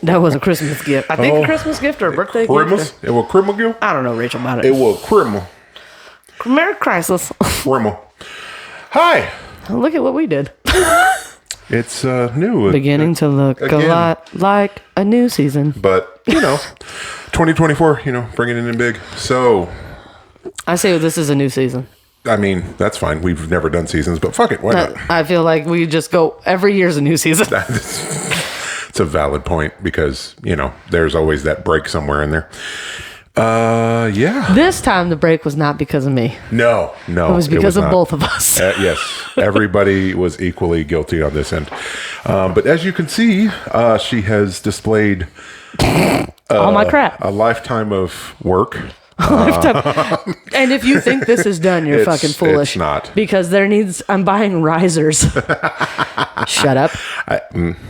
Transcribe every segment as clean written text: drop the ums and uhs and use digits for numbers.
That was a Christmas gift. I think a Christmas gift or a birthday gift. It was Crimmel gift? I don't know, Rachel, about it. It was Crimmel. Merry Christmas. Crimmel. Hi. Look at what we did. It's new. Beginning to look again. a lot like a new season. But, 2024, bringing it in big. So, I say this is a new season. I mean, that's fine. We've never done seasons, but fuck it. Why not? I feel like we just go every year's a new season. It's a valid point because, there's always that break somewhere in there. Yeah. This time the break was not because of me. No. It was because of not. both of us. Yes. Everybody was equally guilty on this end. But as you can see, she has displayed all my crap. A lifetime of work. And if you think this is done, you're fucking foolish. It's not. Because I'm buying risers. Shut up.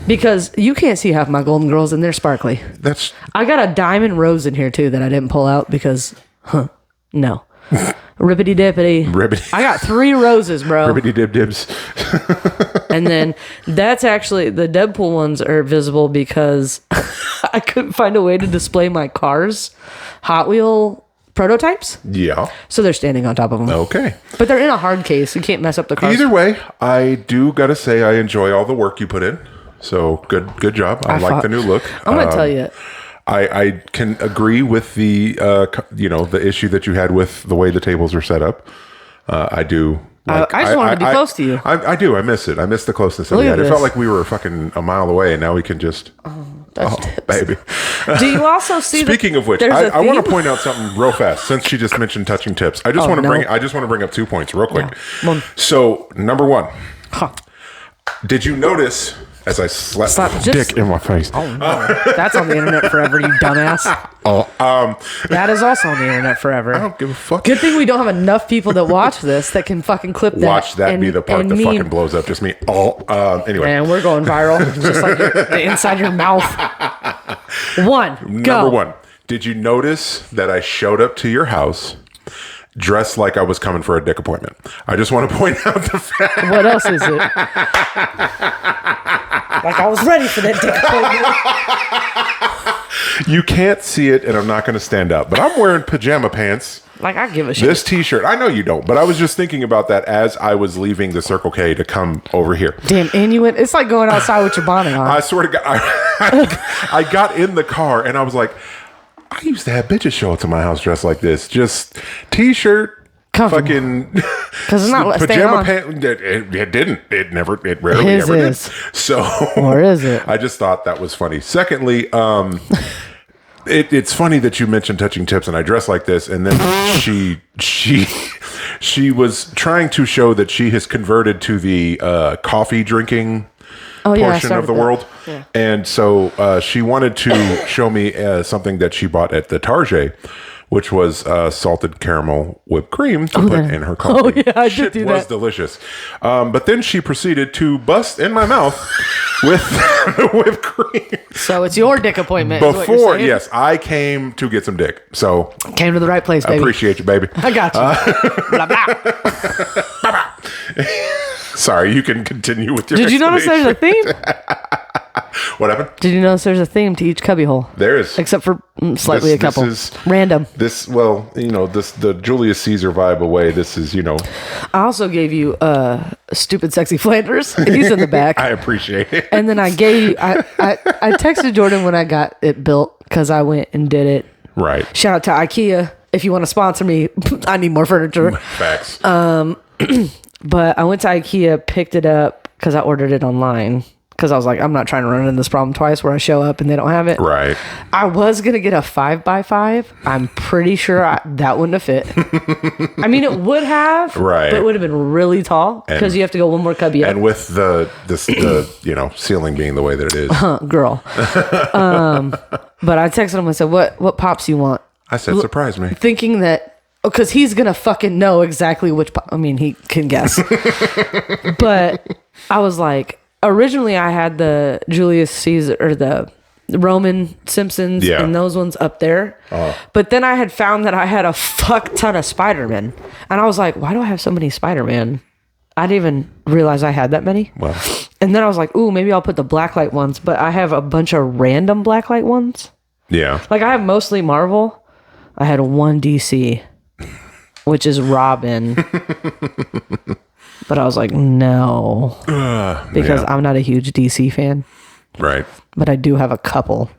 Because you can't see half my Golden Girls and they're sparkly. I got a diamond rose in here too that I didn't pull out because, no. Rippity dippity. I got 3 roses, bro. Rippity dib dibs. And then that's actually, the Deadpool ones are visible because I couldn't find a way to display my cars, Hot Wheel prototypes. Yeah. So they're standing on top of them. Okay. But they're in a hard case. You can't mess up the cars. Either way, I do got to say I enjoy all the work you put in. So good job. I like the new look. I'm going to tell you. I can agree with the the issue that you had with the way the tables are set up. I do. I just wanted to be close to you. I do. I miss it. I miss the closeness that we had. It felt like we were fucking a mile away, and now we can just. Baby. Do you also see? Speaking of which, I want to point out something real fast. Since she just mentioned touching tips, I just want to bring up 2 points real quick. Yeah. So number 1, did you notice? As I slapped dick in my face. Oh, no. That's on the internet forever, you dumbass. That is also on the internet forever. I don't give a fuck. Good thing we don't have enough people that watch this that can fucking clip that. Watch that be the part that fucking blows up. Just me. Anyway. Man, we're going viral. Just like the inside your mouth. 1, go. Number 1. Did you notice that I showed up to your house dressed like I was coming for a dick appointment? I just want to point out the fact. What else is it? Like I was ready for that dick appointment. You can't see it, and I'm not going to stand up, but I'm wearing pajama pants. Like I give a shit. This t-shirt, I know you don't, but I was just thinking about that as I was leaving the Circle K to come over here. Damn, and you went. It's like going outside with your bonnet on. I swear to God, I got in the car and I was like, I used to have bitches show up to my house dressed like this, just t-shirt. Fucking because it's not pajama pants. It didn't. It rarely ever did. So, or is it? I just thought that was funny. Secondly, it's funny that you mentioned touching tips, and I dress like this, and then she was trying to show that she has converted to the coffee drinking portion of the world. Yeah. And so she wanted to show me something that she bought at the Target, which was salted caramel whipped cream to put in her coffee. Oh, yeah, I did do that. It was delicious. But then she proceeded to bust in my mouth with whipped cream. So it's your dick appointment. Before, yes, I came to get some dick. So came to the right place, baby. I appreciate you, baby. I got you. Blah, blah. Sorry, you can continue with your Did you notice there's a theme? What happened? Did you notice there's a theme to each cubbyhole? There is. Except for slightly a couple. This is random. The Julius Caesar vibe away. This is, I also gave you Stupid Sexy Flanders. He's in the back. I appreciate it. And then I gave you, I texted Jordan when I got it built because I went and did it. Right. Shout out to IKEA. If you want to sponsor me, I need more furniture. Facts. But I went to IKEA, picked it up because I ordered it online. Because I was like, I'm not trying to run into this problem twice where I show up and they don't have it. Right. I was going to get a 5x5. I'm pretty sure that wouldn't have fit. I mean, it would have. Right. But it would have been really tall because you have to go one more cubby up. And with the ceiling being the way that it is. Girl. But I texted him and said, what pops you want? I said, surprise me. Thinking that, because he's going to fucking know exactly which pop. I mean, he can guess. But I was like, originally, I had the Julius Caesar or the Roman Simpsons and those ones up there. But then I had found that I had a fuck ton of Spider-Man. And I was like, why do I have so many Spider-Man? I didn't even realize I had that many. Well. And then I was like, ooh, maybe I'll put the blacklight ones. But I have a bunch of random blacklight ones. Yeah. Like, I have mostly Marvel. I had one DC, which is Robin. But I was like, no. Because I'm not a huge DC fan. Right. But I do have a couple.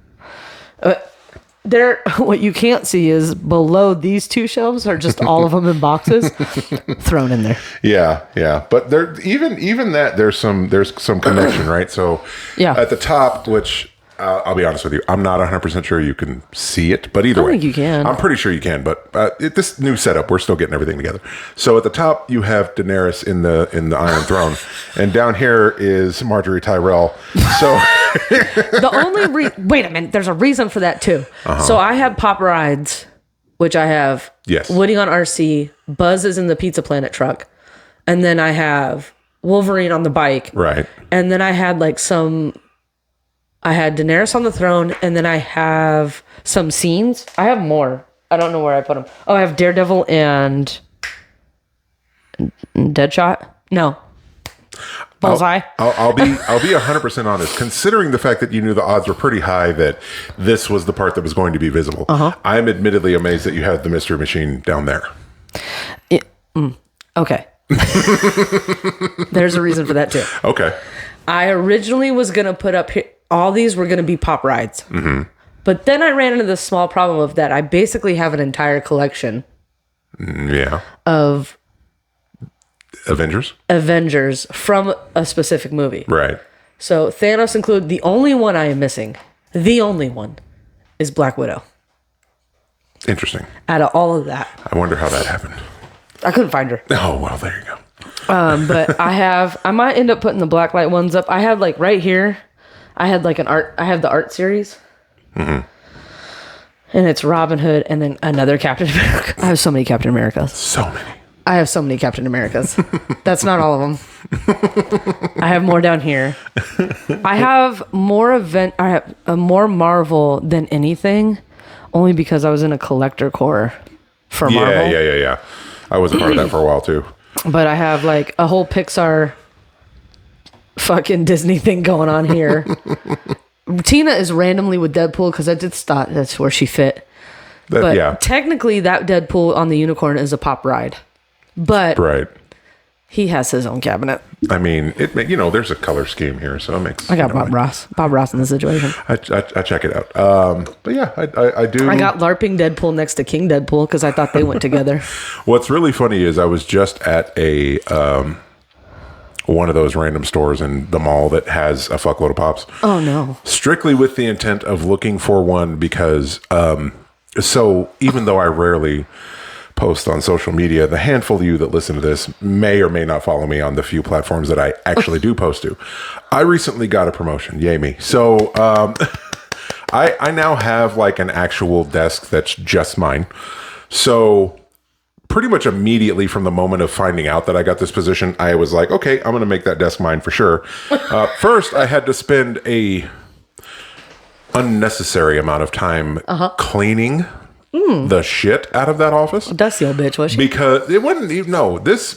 What you can't see is below these two shelves are just all of them in boxes thrown in there. Yeah. But there, even that, there's some connection, right? So at the top, which I'll be honest with you, I'm not 100% sure you can see it, but either way, think you can. I'm pretty sure you can. But this new setup, we're still getting everything together. So at the top, you have Daenerys in the Iron Throne, and down here is Marjorie Tyrell. So the only wait a minute, there's a reason for that too. So I have Pop Rides, which I have Woody on RC, Buzz is in the Pizza Planet truck, and then I have Wolverine on the bike, right? And then I had I had Daenerys on the throne, and then I have some scenes. I have more. I don't know where I put them. Oh, I have Daredevil and Deadshot. No, Bullseye. I'll be 100% honest. Considering the fact that you knew the odds were pretty high that this was the part that was going to be visible, I'm admittedly amazed that you had the Mystery Machine down there. Okay. There's a reason for that too. Okay. I originally was gonna put up here. All these were going to be Pop Rides. Mm-hmm. But then I ran into the small problem of that I basically have an entire collection of Avengers from a specific movie. Right. So Thanos included. The only one I am missing, the only one, is Black Widow. Interesting. Out of all of that. I wonder how that happened. I couldn't find her. Oh, well, there you go. But I might end up putting the blacklight ones up. I have right here, I had I have the art series. Mm-hmm. And it's Robin Hood and then another Captain America. I have so many Captain Americas. So many. I have so many Captain Americas. That's not all of them. I have more down here. I have more I have more Marvel than anything, only because I was in a collector core for Marvel. Yeah. I was a part of that for a while too. But I have a whole Pixar fucking Disney thing going on here. Tina is randomly with Deadpool because I just thought that's where she fit. But technically that Deadpool on the unicorn is a Pop Ride. But he has his own cabinet. I mean, there's a color scheme here, so it makes. I got Bob Ross in the situation. I check it out. But yeah, I do. I got LARPing Deadpool next to King Deadpool because I thought they went together. What's really funny is I was just at a one of those random stores in the mall that has a fuckload of Pops. Oh no! Strictly with the intent of looking for one because so even though I rarely post on social media, the handful of you that listen to this may or may not follow me on the few platforms that I actually do post to. I recently got a promotion. Yay me. So I now have an actual desk that's just mine. So pretty much immediately from the moment of finding out that I got this position, I was like, okay, I'm going to make that desk mine for sure. First, I had to spend a unnecessary amount of time cleaning the shit out of that office. Dusty old bitch, was she? Because it wasn't even,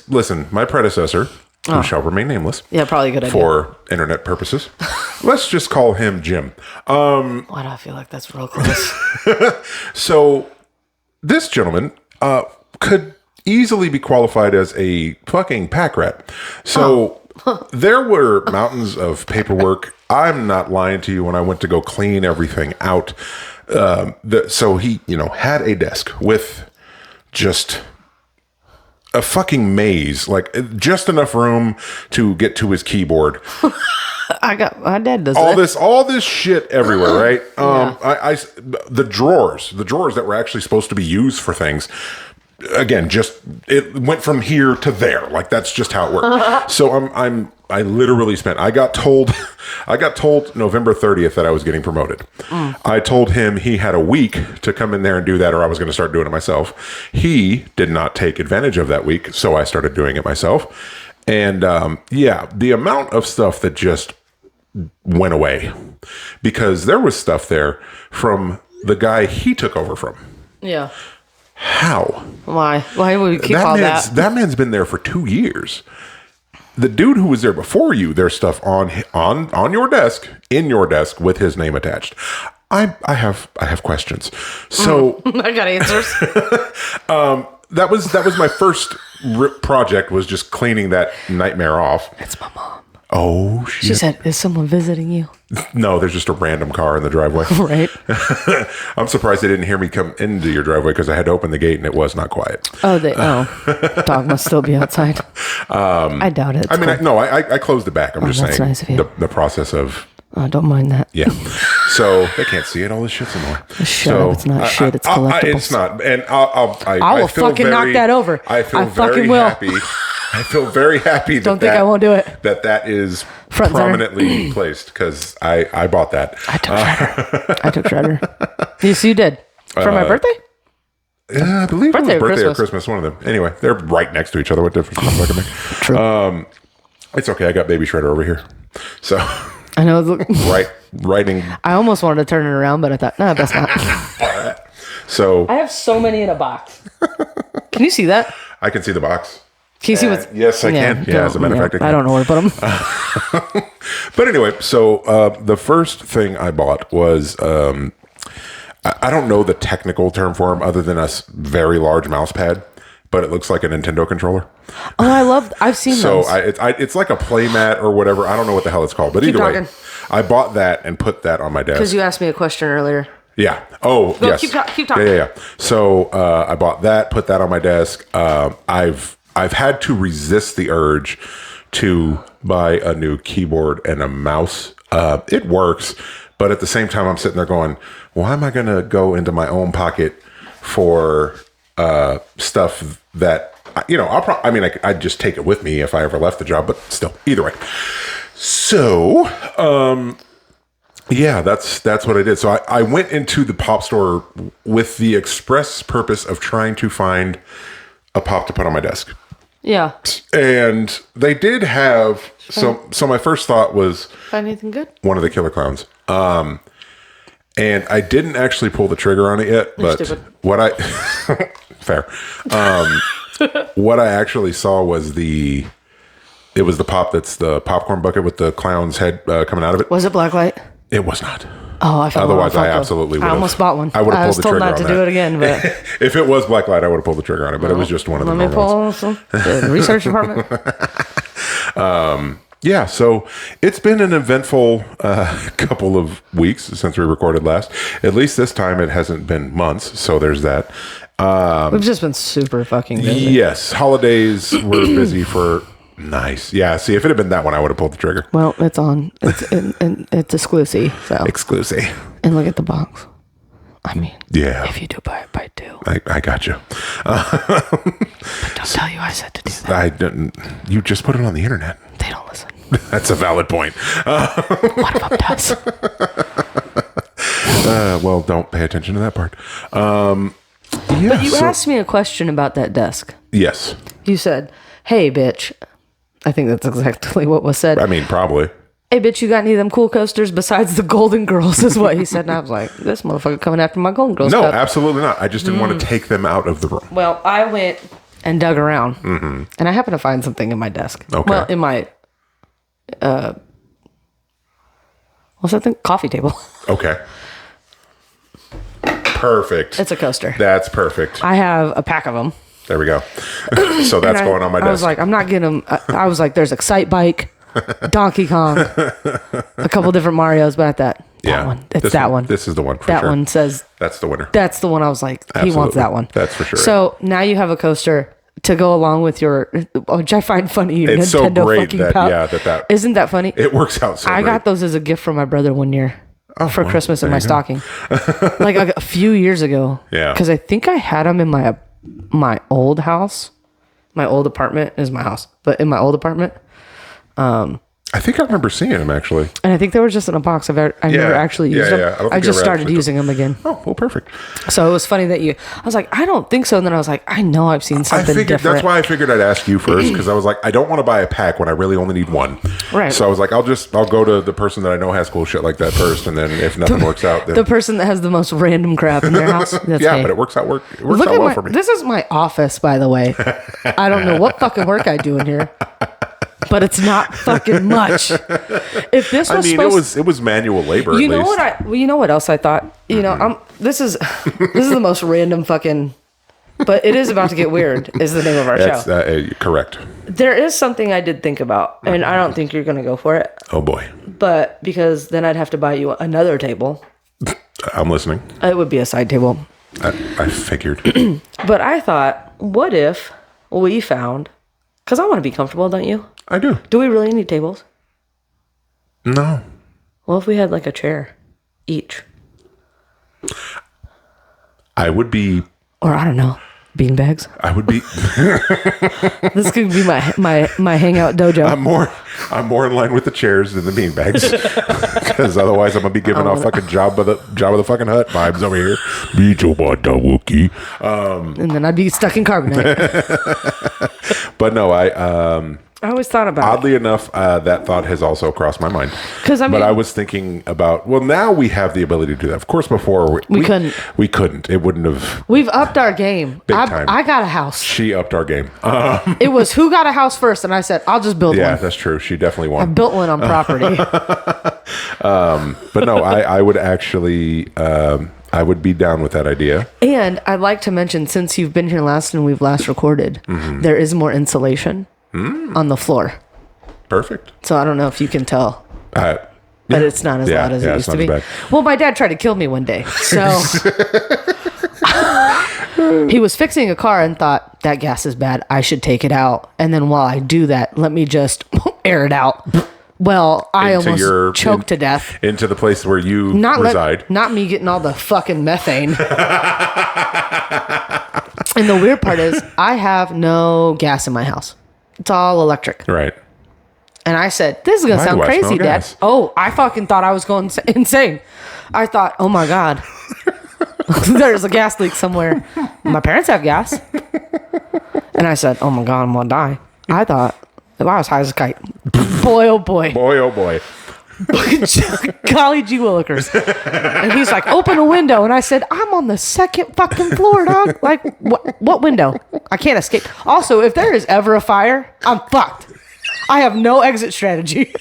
listen, my predecessor, who shall remain nameless. Yeah, probably a good idea. For internet purposes. Let's just call him Jim. Why do I feel like that's real close? So this gentleman could easily be qualified as a fucking pack rat. So there were mountains of paperwork. I'm not lying to you when I went to go clean everything out. So he, had a desk with just a fucking maze, just enough room to get to his keyboard. My dad does all this shit everywhere, right? The drawers that were actually supposed to be used for things. Again, it went from here to there. That's just how it worked. So I literally spent. I got told November 30th that I was getting promoted. I told him he had a week to come in there and do that, or I was going to start doing it myself. He did not take advantage of that week, so I started doing it myself. And the amount of stuff that just went away because there was stuff there from the guy he took over from. Yeah. How? Why would we keep all that? That man's been there for 2 years. the dude who was there before you, there's stuff on your desk, in your desk, with his name attached. I have questions. So I got answers. that was my first project, was just cleaning that nightmare off. It's my mom. Oh, shit. She said, "Is someone visiting you?" No, there's just a random car in the driveway. Right. I'm surprised they didn't hear me come into your driveway, because I had to open the gate and it was not quiet. Dog must still be outside. I doubt it. I closed it back. I'm just that's saying nice of you. the process of. Don't mind that. Yeah. So they can't see it. All this shit's annoying. Shut up. It's not shit. It's collectibles. It's not. And I will fucking knock that over. I feel fucking very will. happy. I feel very happy. I won't do it. That is Front prominently placed, because I bought that. I took Shredder. Yes, you did. For my birthday? Yeah, I believe Birthday it was birthday or or Christmas. One of them. Anyway, they're right next to each other. What difference does that make? True. It's okay. I got Baby Shredder over here. So I know. writing. I almost wanted to turn it around, but I thought, no, that's not. So I have so many in a box. Can you see that? I can see the box. Can you see what's... Yes, I can. Yeah, as a matter of fact, I can. I don't know where to put them. But anyway, so the first thing I bought was, I don't know the technical term for them other than a very large mouse pad, but it looks like a Nintendo controller. Oh, I've seen those. So it's like a play mat or whatever. I don't know what the hell it's called, but either way, I bought that and put that on my desk. Because you asked me a question earlier. Yeah. Oh, yes. Keep talking. Yeah. So I bought that, put that on my desk. I've had to resist the urge to buy a new keyboard and a mouse. It works, but at the same time, I'm sitting there going, why am I going to go into my own pocket for stuff that, I'd just take it with me if I ever left the job, but still, either way. So, yeah, that's what I did. So I went into the pop store with the express purpose of trying to find a pop to put on my desk. Yeah. And they did have so my first thought was, find anything good? One of the Killer Clowns. And I didn't actually pull the trigger on it yet, but what I fair. What I actually saw was the pop that's the popcorn bucket with the clown's head coming out of it. Was it Blacklight? It was not. Oh, I felt otherwise I absolutely would have. I almost bought one. I would have pulled the trigger on that. I was told not to do it again, but if it was Blacklight, I would have pulled the trigger on it. But it was just one of the normal ones. The research department. Yeah, so it's been an eventful couple of weeks since we recorded last. At least this time it hasn't been months, so there's that. We've just been super fucking busy. Yes, holidays were busy for... Nice. Yeah, see, if it had been that one, I would have pulled the trigger. Well, it's on. It's exclusive. So. Exclusive. And look at the box. I mean, yeah. If you do buy two. I got you. But don't tell you I said to do that. I didn't. You just put it on the internet. They don't listen. That's a valid point. One of them does. Well, don't pay attention to that part. Yeah, but you asked me a question about that desk. Yes. You said, "Hey, bitch." I think that's exactly what was said. I mean, probably. Hey, bitch, you got any of them cool coasters besides the Golden Girls, is what he said. And I was like, this motherfucker coming after my Golden Girls. No, cup. Absolutely not. I just didn't want to take them out of the room. Well, I went and dug around, and I happened to find something in my desk. Okay. Well, in my, what's that thing? Coffee table. Okay. Perfect. It's a coaster. That's perfect. I have a pack of them. There we go. So that's going on my desk. I was like, I'm not getting them. I was like, there's Excite Bike, Donkey Kong, a couple different Marios, but that one. It's that one. This is the one. That one says that's the winner. That's the one. I was like, Absolutely. He wants that one. That's for sure. So now you have a coaster to go along with your, which I find funny. Your it's Nintendo so great fucking that pouch. that isn't that funny? It works out so. I great. got those as a gift from my brother one year. For Christmas in my stocking, like a few years ago. Yeah, because I think I had them in my old house. My old apartment is my house, but in my old apartment, I think I remember seeing them actually. And I think they were just in a box. I've never actually used them. Yeah. I just started using them again. Oh, well, perfect. So it was funny that I was like, I don't think so. And then I was like, I know I've seen something different. That's why I figured I'd ask you first, because I was like, I don't want to buy a pack when I really only need one. Right. So I was like, I'll go to the person that I know has cool shit like that first, and then if nothing works out, then the person that has the most random crap in their house. That's yeah, me. but it works out well for me. This is my office, by the way. I don't know what fucking work I do in here. but it's not fucking much. If this was it was manual labor. You know what else I thought? You know, this is the most random fucking, but it is about to get weird. Is the name of our show? Correct. There is something I did think about, and I don't think you're gonna go for it. Oh boy! But because then I'd have to buy you another table. I'm listening. It would be a side table. I figured. But I thought, what if we found? Because I want to be comfortable, don't you? I do. Do we really need tables? No. Well, if we had like a chair each. I would be. Or I don't know, beanbags. I would be. This could be my hangout dojo. I'm more in line with the chairs than the beanbags, because otherwise I'm gonna be giving off fucking job of the fucking hut vibes over here. Wookie. And then I'd be stuck in carbonite. But no, I always thought about oddly enough, that thought has also crossed my mind. But I was thinking about, well, now we have the ability to do that. Of course, before we couldn't. We couldn't. It wouldn't have. We've upped our game. Big time. I got a house. She upped our game. It was who got a house first, and I said, I'll just build one. Yeah, that's true. She definitely won. I built one on property. But no, I would actually. I would be down with that idea. And I'd like to mention, since you've been here last and we've last recorded, there is more insulation on the floor. Perfect. So I don't know if you can tell. But it's not as loud as it used to be. Well, my dad tried to kill me one day. So he was fixing a car and thought, that gas is bad. I should take it out. And then while I do that, let me just air it out. Well, I almost choked to death. Into the place where you reside. Not me getting all the fucking methane. And the weird part is, I have no gas in my house. It's all electric. Right. And I said, this is going to sound crazy, Dad. Oh, I fucking thought I was going insane. I thought, oh my God. There's a gas leak somewhere. My parents have gas. And I said, oh my God, I'm going to die. I thought, I was high as a kite. Boy, oh boy. Boy, oh boy. Golly gee willikers. And he's like, open a window. And I said, I'm on the second fucking floor, dog. Like, what window? I can't escape. Also, if there is ever a fire, I'm fucked. I have no exit strategy.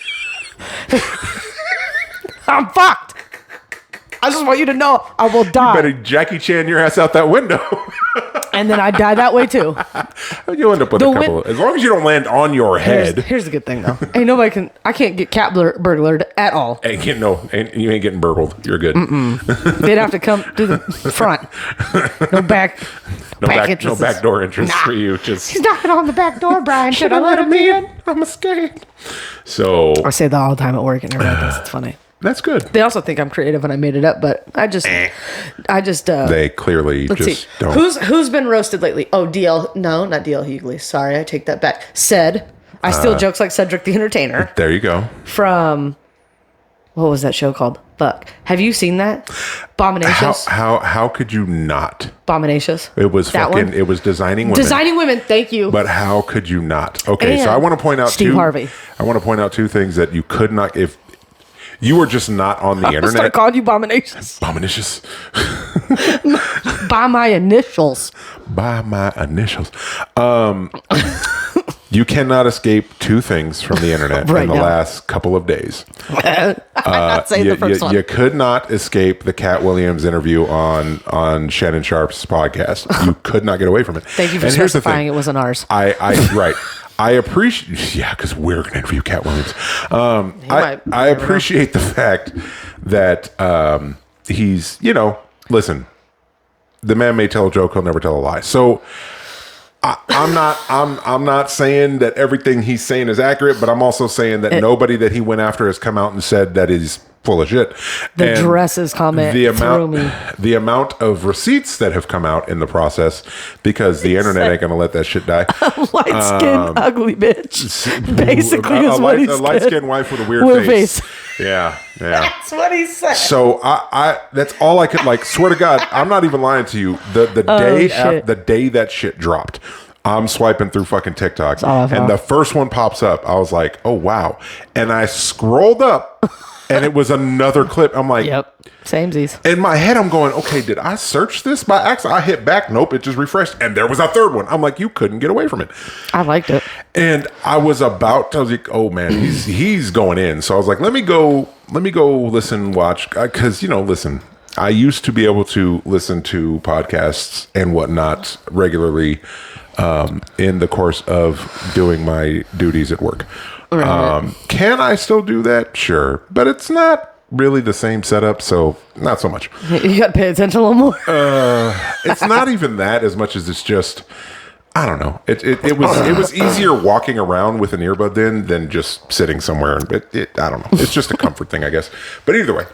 I'm fucked. I just want you to know I will die. You better Jackie Chan your ass out that window. And then I die that way too. You'll end up with a couple. As long as you don't land on your head. Here's the good thing though. I can't get cat burglared at all. You ain't getting burgled. You're good. They'd have to come to the front. No back. No back door entrance for you. He's knocking on the back door, Brian. Should I let him in? I'm scared. So I say that all the time at work, and everybody thinks it's funny. That's good. They also think I'm creative and I made it up, but I just they clearly don't. Who's been roasted lately? Oh, DL. No, not DL Hughley. Sorry, I take that back. I steal jokes like Cedric the Entertainer. There you go. From what was that show called? Fuck. Have you seen that? Abominacious. How could you not? Abominacious. It was fucking. It was Designing Women. Designing Women. Thank you. But how could you not? Okay, so I want to point out Steve Harvey. I want to point out two things that you could not if. You were just not on the internet. I called you Abominacious. Abominacious. By my initials. By my initials. You cannot escape two things from the internet in the last couple of days. I'm not saying the first one. You could not escape the Cat Williams interview on Shannon Sharp's podcast. You could not get away from it. Thank you for specifying it wasn't ours. Right. I appreciate, because we're going to interview Cat Williams. I appreciate the fact that he's, listen, the man may tell a joke, he'll never tell a lie. So I'm not saying that everything he's saying is accurate, but I'm also saying that nobody that he went after has come out and said that is full of shit. The dresses comment threw me. The amount of receipts that have come out in the process, because the internet ain't gonna let that shit die. Light-skinned, ugly bitch. Basically, is what he said. A light-skinned wife with a weird face. Yeah. That's what he said. So I that's all I could swear to God, I'm not even lying to you. The day that shit dropped, I'm swiping through fucking TikTok, and the first one pops up. I was like, oh wow, and I scrolled up. and it was another clip. I'm like, yep, samesies. In my head, I'm going, okay, did I search this by accident? I hit back. Nope, it just refreshed. And there was a third one. I'm like, you couldn't get away from it. I liked it. And I was like, oh man, he's going in. So I was like, let me go watch. Because, listen, I used to be able to listen to podcasts and whatnot regularly in the course of doing my duties at work. Right. Can I still do that? Sure. But it's not really the same setup, so not so much. You got to pay attention a little more. It's not even that as much as it's just, I don't know. It was easier walking around with an earbud in than just sitting somewhere. And I don't know. It's just a comfort thing, I guess. But either way.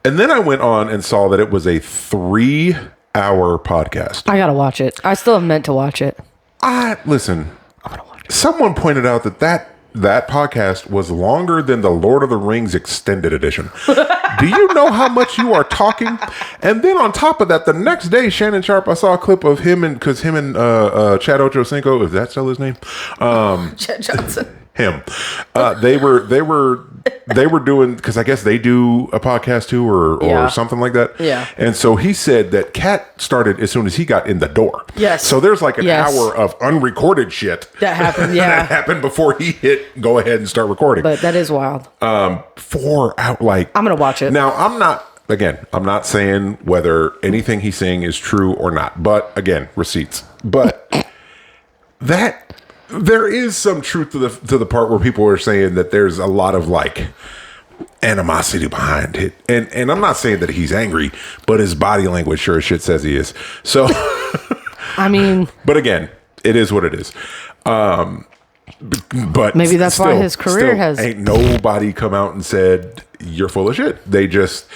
And then I went on and saw that it was a 3-hour podcast. I got to watch it. I still have meant to watch it. Listen, I'm going to watch it. Someone pointed out that podcast was longer than the Lord of the Rings extended edition. Do you know how much you are talking? And then on top of that, the next day, Shannon Sharp, I saw a clip of him and Chad Ochocinco, if that's still his name. Chad Johnson. Him. They were doing, because I guess they do a podcast too or something like that. Yeah. And so he said that Cat started as soon as he got in the door. Yes. So there's like an hour of unrecorded shit that happened. Yeah. that happened before he hit go ahead and start recording. But that is wild. 4 out, like, I'm gonna watch it. Now I'm not saying whether anything he's saying is true or not, but again, receipts. But there is some truth to the part where people are saying that there's a lot of like animosity behind it, and I'm not saying that he's angry, but his body language sure as shit says he is. So, I mean, but again, it is what it is. But maybe that's why his career has ain't nobody come out and said you're full of shit. They just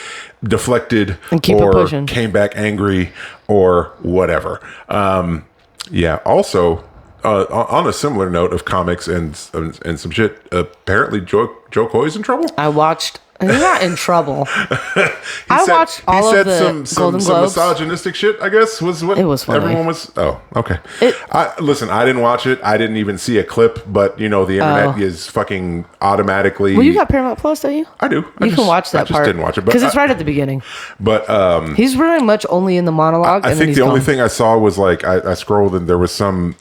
deflected and keep it pushing. Came back angry or whatever. Yeah. Also. On a similar note of comics and some shit, apparently Joe Coy's in trouble. I watched. He's not in trouble. I watched all of the Golden Globes. Some misogynistic shit, I guess, was what it was funny. Everyone was. Oh, okay. Listen, I didn't watch it. I didn't even see a clip, but the internet is fucking automatically. Well, you got Paramount Plus, don't you? I do. You can watch that part. I just didn't watch it because it's right at the beginning. But he's very much only in the monologue. I think the only thing I saw was like I scrolled and there was some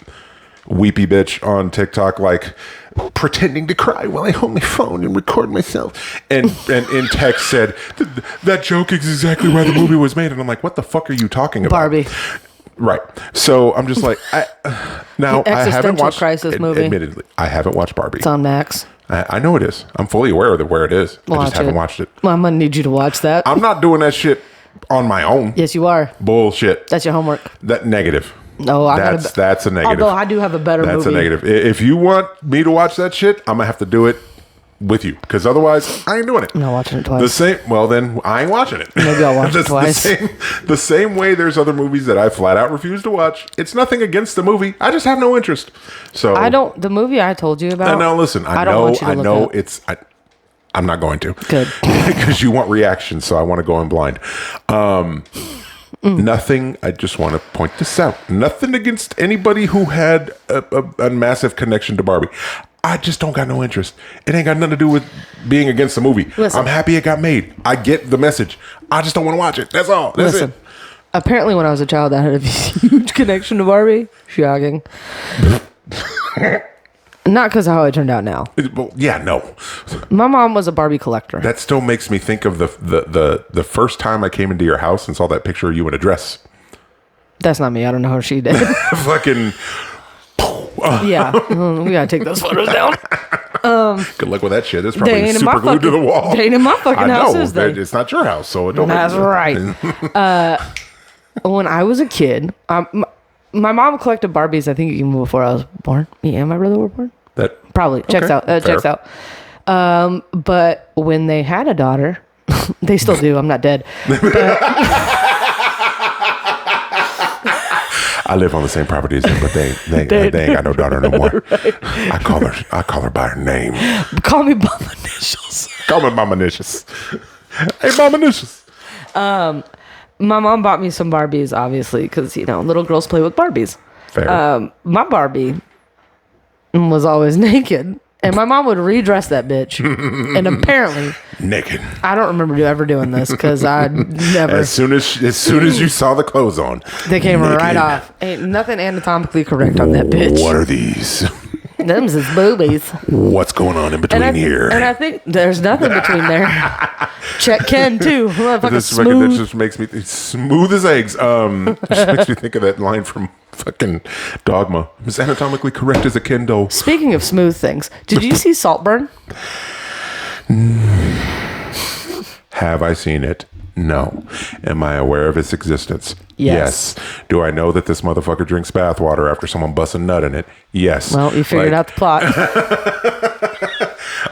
weepy bitch on TikTok like pretending to cry while I hold my phone and record myself, and in text said that joke is exactly why the movie was made, and I'm like, what the fuck are you talking about? Barbie. Right. So I'm just like, I haven't watched crisis movie. Admittedly, I haven't watched Barbie. It's on Max. I know it is. I'm fully aware of where it is. I just haven't watched it. Well, I'm gonna need you to watch that. I'm not doing that shit on my own. Yes, you are. Bullshit. That's your homework. That negative. No, that's a negative. Although I do have a better movie. That's a negative. If you want me to watch that shit, I'm gonna have to do it with you, because otherwise I ain't doing it. I'm not watching it twice. Well, then I ain't watching it. Maybe I'll watch it twice. The same way there's other movies that I flat out refuse to watch. It's nothing against the movie. I just have no interest. So I don't. The movie I told you about. No, listen. I know. I'm not going to. Good. Because you want reactions, so I want to go in blind. Nothing. I just want to point this out. Nothing against anybody who had a massive connection to Barbie. I just don't got no interest. It ain't got nothing to do with being against the movie. Listen, I'm happy it got made. I get the message. I just don't want to watch it. That's all. That's it. Apparently, when I was a child, I had a huge connection to Barbie. Shocking. Not because of how it turned out now. Yeah, no. My mom was a Barbie collector. That still makes me think of the first time I came into your house and saw that picture of you in a dress. That's not me. I don't know how she did. Fucking. Yeah. We gotta take those photos down. Good luck with that shit. It's probably super glued to the wall. They ain't in my fucking house, is they? It's not your house, so it don't. That's right. When I was a kid, my mom collected Barbies, I think even before I was born. Me and my brother were born. That probably checks out. Checks out. But when they had a daughter, they still do. I'm not dead. I live on the same property as them, but they ain't got no daughter no more. Right. I call her by her name. Call me by my initials. Call me by my initials. Hey, by my initials. My mom bought me some Barbies, obviously, because little girls play with Barbies. Fair. My Barbie was always naked, And my mom would redress that bitch. And apparently, naked. I don't remember ever doing this because I never. As soon as you saw the clothes on, They came right off. Ain't nothing anatomically correct on that bitch. What are these? Them's his boobies. What's going on in between here? And I think there's nothing between there. Check Ken too. That just makes me smooth as eggs. Just makes me think of that line from fucking Dogma. It's anatomically correct as a Ken doll. Speaking of smooth things, did you see Saltburn? Have I seen it? No. Am I aware of its existence? Yes. Do I know that this motherfucker drinks bathwater after someone busts a nut in it? Yes. Well, you figured out the plot.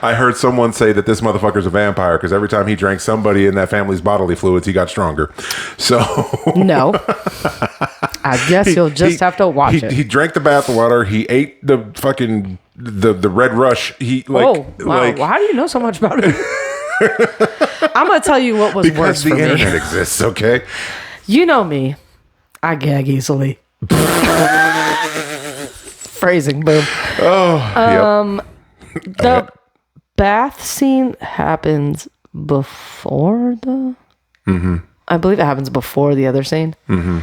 I heard someone say that this motherfucker's a vampire because every time he drank somebody in that family's bodily fluids, he got stronger. So no. I guess you'll just have to watch it. He drank the bathwater. He ate the fucking the red rush. He wow. Well, how do you know so much about it? I'm gonna tell you what was worse for me. Because the internet exists, okay? You know me. I gag easily. Phrasing, boom. Oh, The bath scene happens before the... Mm-hmm. I believe it happens before the other scene. Mm-hmm.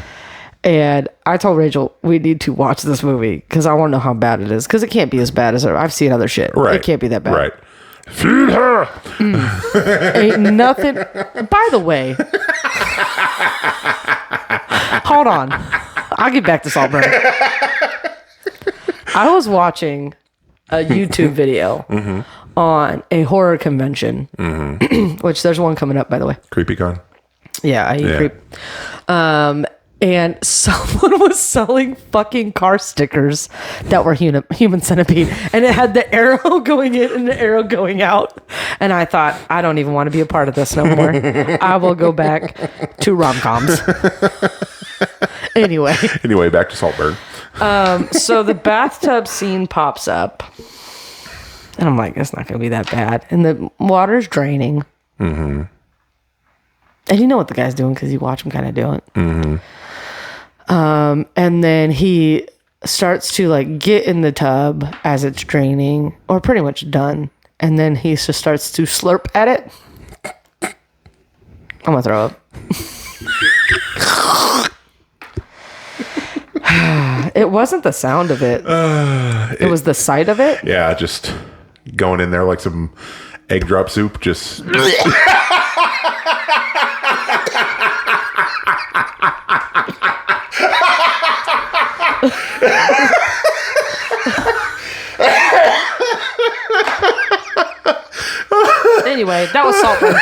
And I told Rachel, we need to watch this movie because I want to know how bad it is. Because it can't be as bad as I've seen other shit. Right. It can't be that bad. Right. Feed her. Ain't nothing. By the way, hold on. I'll get back to Saltburn. I was watching a YouTube video on a horror convention, which there's one coming up, by the way. CreepyCon. Yeah, I eat creep. And someone was selling fucking car stickers that were human centipede. And it had the arrow going in and the arrow going out. And I thought, I don't even want to be a part of this no more. I will go back to rom-coms. Anyway, back to Saltburn. So the bathtub scene pops up. And I'm like, it's not going to be that bad. And the water's draining. Mm-hmm. And you know what the guy's doing because you watch him kind of do it. Mm-hmm. And then he starts to like get in the tub as it's draining, or pretty much done. And then he just starts to slurp at it. I'm gonna throw up. It wasn't the sound of it. It was the sight of it. Yeah, just going in there like some egg drop soup. Just. Anyway, that was Saltburn.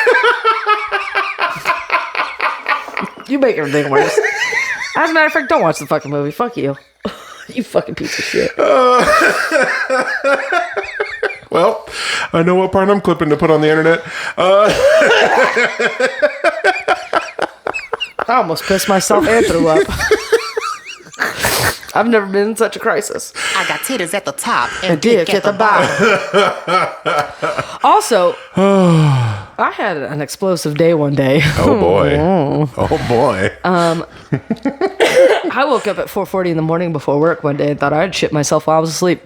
You make everything worse. As a matter of fact, don't watch the fucking movie. Fuck you. You fucking piece of shit. Well, I know what part I'm clipping to put on the internet. I almost pissed myself and threw up. I've never been in such a crisis. I got titties at the top And dick at the bottom. Also, I had an explosive day one day. Oh boy. Oh boy. I woke up at 4:40 in the morning before work one day and thought I'd shit myself while I was asleep.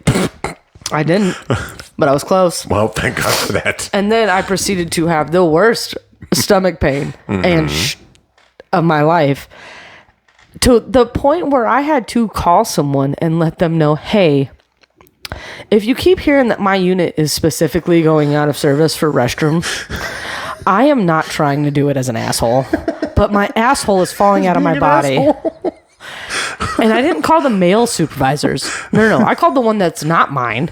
I didn't, but I was close. Well, thank God for that. And then I proceeded to have the worst stomach pain of my life, to the point where I had to call someone and let them know, hey, if you keep hearing that my unit is specifically going out of service for restrooms, I am not trying to do it as an asshole, but my asshole is falling out of my body. And I didn't call the male supervisors. No. I called the one that's not mine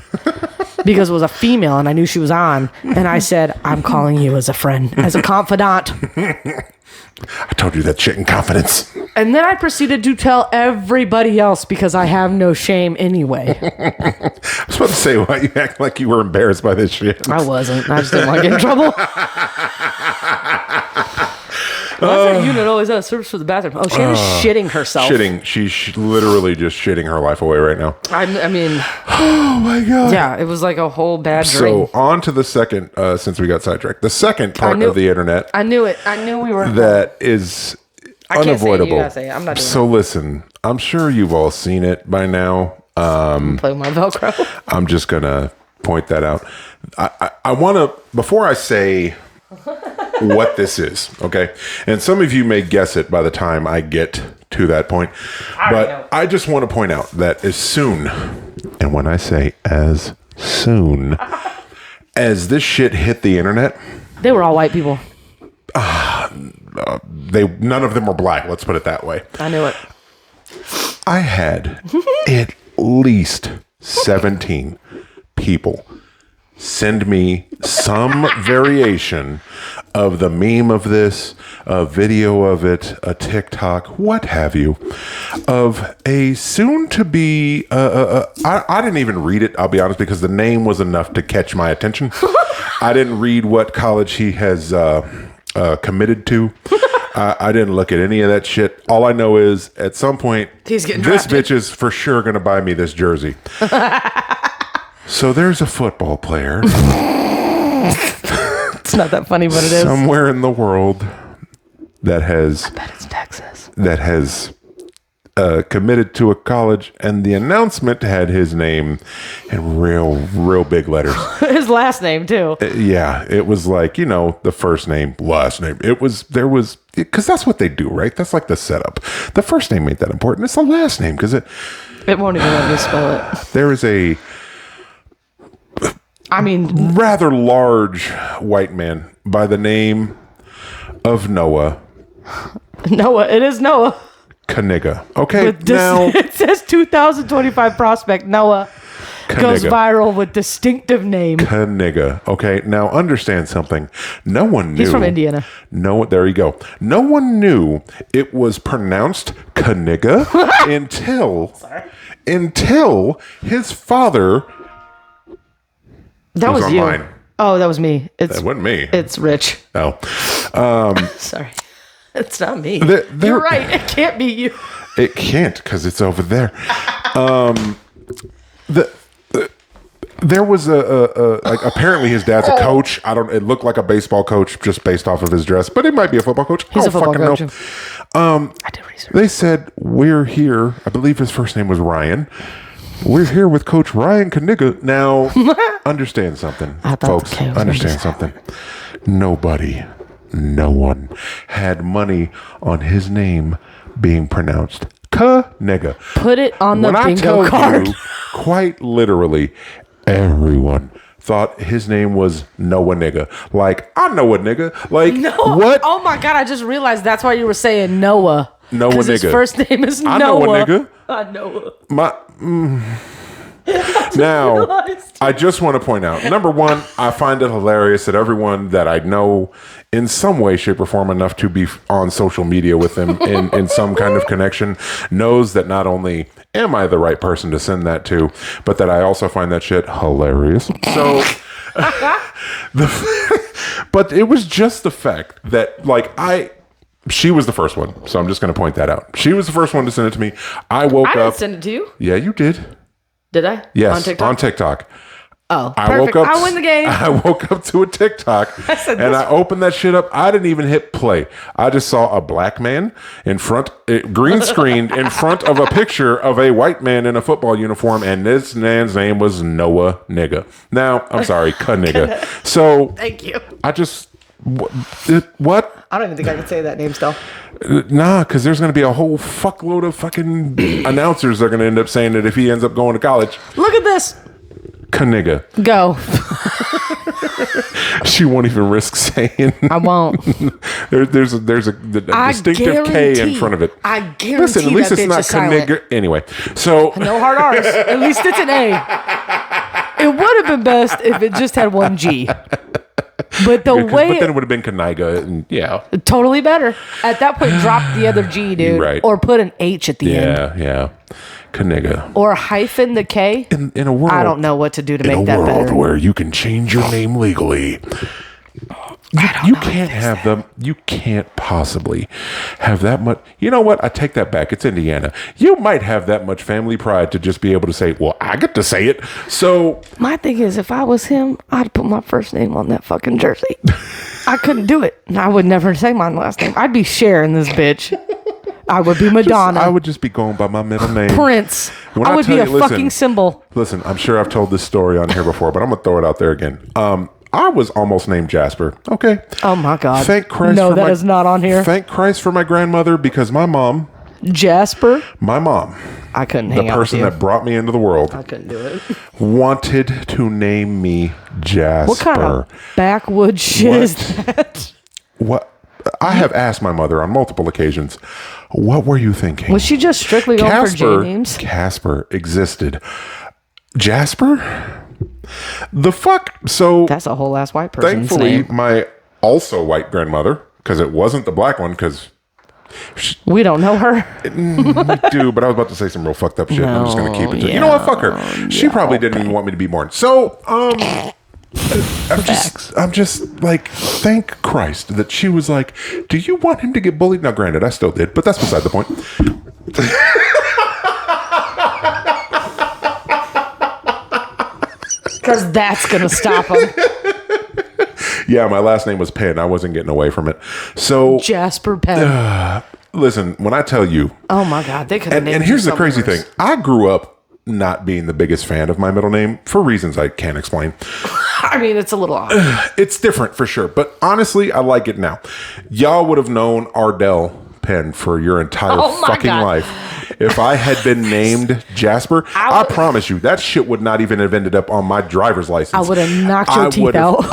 because it was a female and I knew she was on. And I said, I'm calling you as a friend, as a confidant. I told you that shit in confidence. And then I proceeded to tell everybody else because I have no shame anyway. I was about to say, why you act like you were embarrassed by this shit? I wasn't. I just didn't want to get in trouble. Why is that unit always out of service for the bathroom? Oh, Shannon's shitting herself. She's literally just shitting her life away right now. I mean... Oh, my God. Yeah, it was like a whole bad dream. So, on to the second, since we got sidetracked. The second part of the internet. I knew it. I knew we were... That is unavoidable. You gotta say it. I'm not doing so, listen. I'm sure you've all seen it by now. Play with my Velcro. I'm just going to point that out. I want to, before I say what this is, okay? And some of you may guess it by the time I get to that point. But I just want to point out that as soon, and when I say as soon as this shit hit the internet, they were all white people. None of them were black, let's put it that way. I knew it. I had at least 17 people send me some variation of the meme of this, a video of it, a TikTok, what have you, of a soon-to-be, I didn't even read it, I'll be honest, because the name was enough to catch my attention. I didn't read what college he has committed to. I didn't look at any of that shit. All I know is at some point, this bitch is for sure going to buy me this jersey. So there's a football player. It's not that funny, but it is. Somewhere in the world that has... I bet it's Texas. That has committed to a college, and the announcement had his name in real big letters. His last name too. Yeah, it was like, the first name, last name. Because that's what they do, right? That's like the setup. The first name ain't that important. It's the last name because it won't even let me spell it. There is a rather large white man by the name of Noah. Noah, it is Noah. Kaniga. Okay, now it says 2025 prospect Noah Kaniga. Goes viral with distinctive name. Kaniga. Okay, now understand something. No one knew. He's from Indiana. No, there you go. No one knew it was pronounced Kaniga until his father. That was you. Mine. Oh, that was me. That wasn't me. It's Rich. Oh, sorry. It's not me. You're right. It can't be you. It can't because it's over there. There was like apparently his dad's a coach. It looked like a baseball coach just based off of his dress, but it might be a football coach. He's a football coach. I did research. They said we're here. I believe his first name was Ryan. We're here with Coach Ryan Kaniga. Now, understand something, folks. Understand something. No one had money on his name being pronounced Kaniga. Put it on the bingo card. Quite literally, everyone thought his name was Noah Nigga. Like, I know a nigga. Like, what? Oh my God, I just realized that's why you were saying Noah. Noah Nigga. His first name is Noah. I know a nigga. I know. Now, I just want to point out, number one, I find it hilarious that everyone that I know in some way, shape, or form enough to be on social media with him in some kind of connection knows that not only am I the right person to send that to, but that I also find that shit hilarious. So, but it was just the fact that, she was the first one. So I'm just going to point that out. She was the first one to send it to me. I didn't send it to you. Yeah, you did. Did I? Yes, on TikTok. Oh, perfect. I win the game. I woke up to a TikTok and I opened that shit up. I didn't even hit play. I just saw a black man green screened in front of a picture of a white man in a football uniform, and this man's name was Noah Nigga. Now, I'm sorry, Kaniga. So, thank you. What? I don't even think I can say that name still. Nah, because there's going to be a whole fuckload of fucking announcers that are going to end up saying that if he ends up going to college. Look at this. Kaniga. Go. She won't even risk saying. I won't. There's a distinctive K in front of it. I guarantee. Listen, at least it's not Kaniga. Anyway, so no hard R's. At least it's an A. It would have been best if it just had one G. But then it would have been Kaniga, and yeah, totally better. At that point, drop the other G, dude, right? Or put an H at the end. Yeah, Kaniga, or hyphen the K. In a world, I don't know what to do to make that better. In a world where you can change your name legally, you can't have them. You can't possibly have that much. You know what? I take that back. It's Indiana. You might have that much family pride to just be able to say, "Well, I get to say it." So my thing is, if I was him, I'd put my first name on that fucking jersey. I couldn't do it. I would never say my last name. I'd be sharing this bitch. I would be Madonna. I would just be going by my middle name. Prince. When I would be a listen, fucking symbol. Listen, I'm sure I've told this story on here before, but I'm gonna throw it out there again. I was almost named Jasper. Okay. Oh my God. Thank Christ. No, that is not on here. Thank Christ for my grandmother, because my mom, I couldn't hang the out with person you. that brought me into the world, I couldn't do it. wanted to name me Jasper. What kind of backwoods shit is that? What? I have asked my mother on multiple occasions, what were you thinking? Was she just strictly going for J names? Casper existed. Jasper? The fuck? So That's a whole ass white person's thankfully, name. my also white grandmother, because it wasn't the black one, because We don't know her. we do, but I was about to say some real fucked up shit. And I'm just going to keep it to, you know what? Fuck her. She probably didn't even want me to be born. So, I'm just like, thank Christ that she was like, do you want him to get bullied? Now, granted, I still did, but that's beside the point. Because that's going to stop him. Yeah, my last name was Penn. I wasn't getting away from it. So, Jasper Penn. listen, when I tell you, Oh my God. They could have named and you here's the something crazy worse. thing. I grew up not being the biggest fan of my middle name for reasons I can't explain. I mean, it's a little odd. It's different for sure, but honestly, I like it now. Y'all would have known Ardell Penn for your entire Oh my fucking God. life. If I had been named Jasper, I promise you that shit would not even have ended up on my driver's license. I would have knocked your teeth out.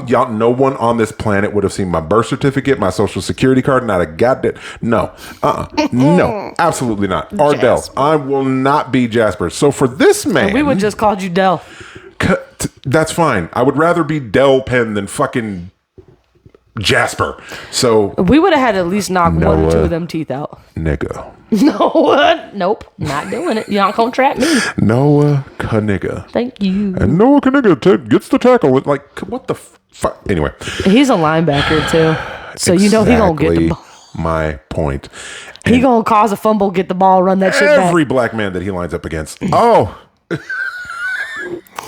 Y'all, no one on this planet would have seen my birth certificate, my social security card, not a goddamn. No, no, absolutely not. Ardell, Jasper. I will not be Jasper. So for this man, We would just called you Dell. that's fine. I would rather be Del Penn than fucking Jasper. So, We would have had to at least knock one or two Noah. of them teeth out. nigga. No, nope, not doing it. Y'all gonna trap me. Noah Kaniga. Thank you. And Noah Kaniga gets the tackle. Like, what the fuck? Anyway. He's a linebacker too, so you know he gonna get the ball. My point. He gonna cause a fumble, get the ball, run that shit Every back. black man that he lines up against. Oh,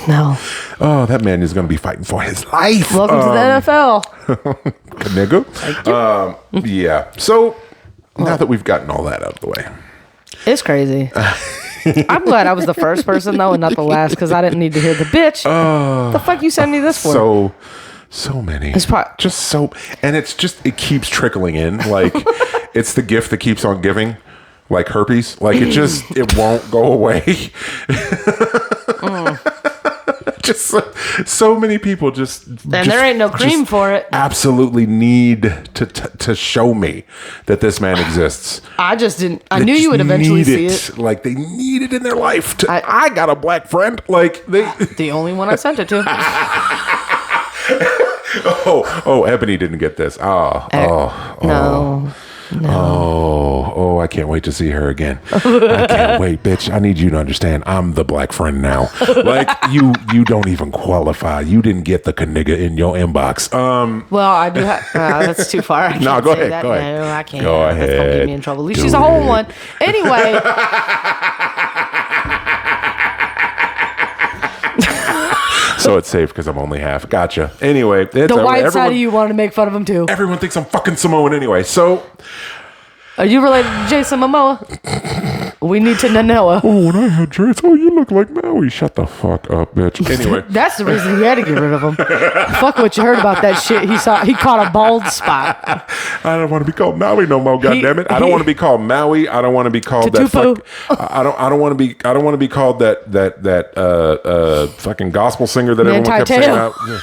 No, that man is going to be fighting for his life. welcome to the NFL. Kaniga. Yeah. So, now that we've gotten all that out of the way. It's crazy. I'm glad I was the first person though, and not the last, because I didn't need to hear the bitch. The fuck you send me this for? So many. It's just so, and it keeps trickling in. Like, it's the gift that keeps on giving, like herpes. Like, it won't go away. Just so many people And there ain't no cream for it. Absolutely need to show me that this man exists. I just didn't. I They knew you just would eventually need see it. Like, they need it in their life. I got a black friend. Like, they. The only one I sent it to. Ebony didn't get this. No. Oh, I can't wait to see her again. I can't wait, bitch. I need you to understand I'm the black friend now. Like, you don't even qualify. You didn't get the Kaniga in your inbox. Well, I do have. That's too far. I can't No, go say ahead, that. go ahead. No, I can't. Go That's gonna get ahead. me in trouble. At least Do she's a whole it. one. Anyway. So it's safe because I'm only half. Gotcha. Anyway, it's The white side of you wanted to make fun of him too. Everyone thinks I'm fucking Samoan anyway. So, Are you related to Jason Momoa? We need to know. when I had dreads, you look like Maui. Shut the fuck up, bitch. Anyway. That's the reason he had to get rid of him. Fuck what you heard about that shit. He caught a bald spot. I don't want to be called Maui no more. Goddammit! I don't want to be called Maui. I don't want to be called that. I don't want to be called that fucking gospel singer that everyone kept saying out. Yeah.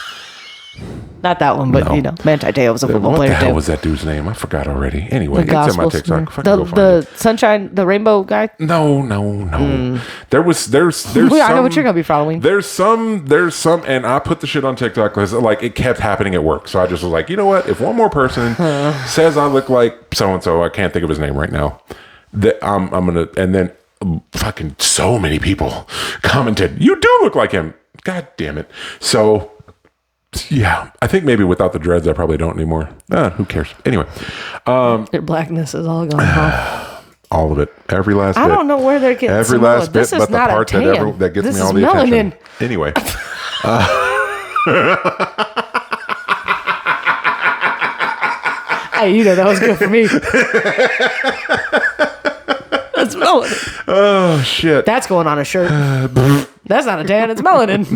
Not that one, but Manti Te'o was a football What player the hell too. was that dude's name? I forgot already. Anyway, The it's in my gospel TikTok. singer. Fucking go find The sunshine, the rainbow guy. No. There's I know what you're gonna be for Halloween. There's some, and I put the shit on TikTok because like it kept happening at work. So I just was like, you know what? If one more person says I look like so and so, I can't think of his name right now. That I'm gonna, and then fucking so many people commented, you do look like him. God damn it. So. Yeah, I think maybe without the dreads, I probably don't anymore. Who cares? Anyway, Their blackness is all gone. Huh? all of it, every last bit. I don't know where they're getting every some last more. bit, This is but the not a part tan. that gets This me all is the attention. melanin. Anyway, Hey, that was good for me. That's melanin. Oh shit. That's going on a shirt. That's not a tan, it's melanin.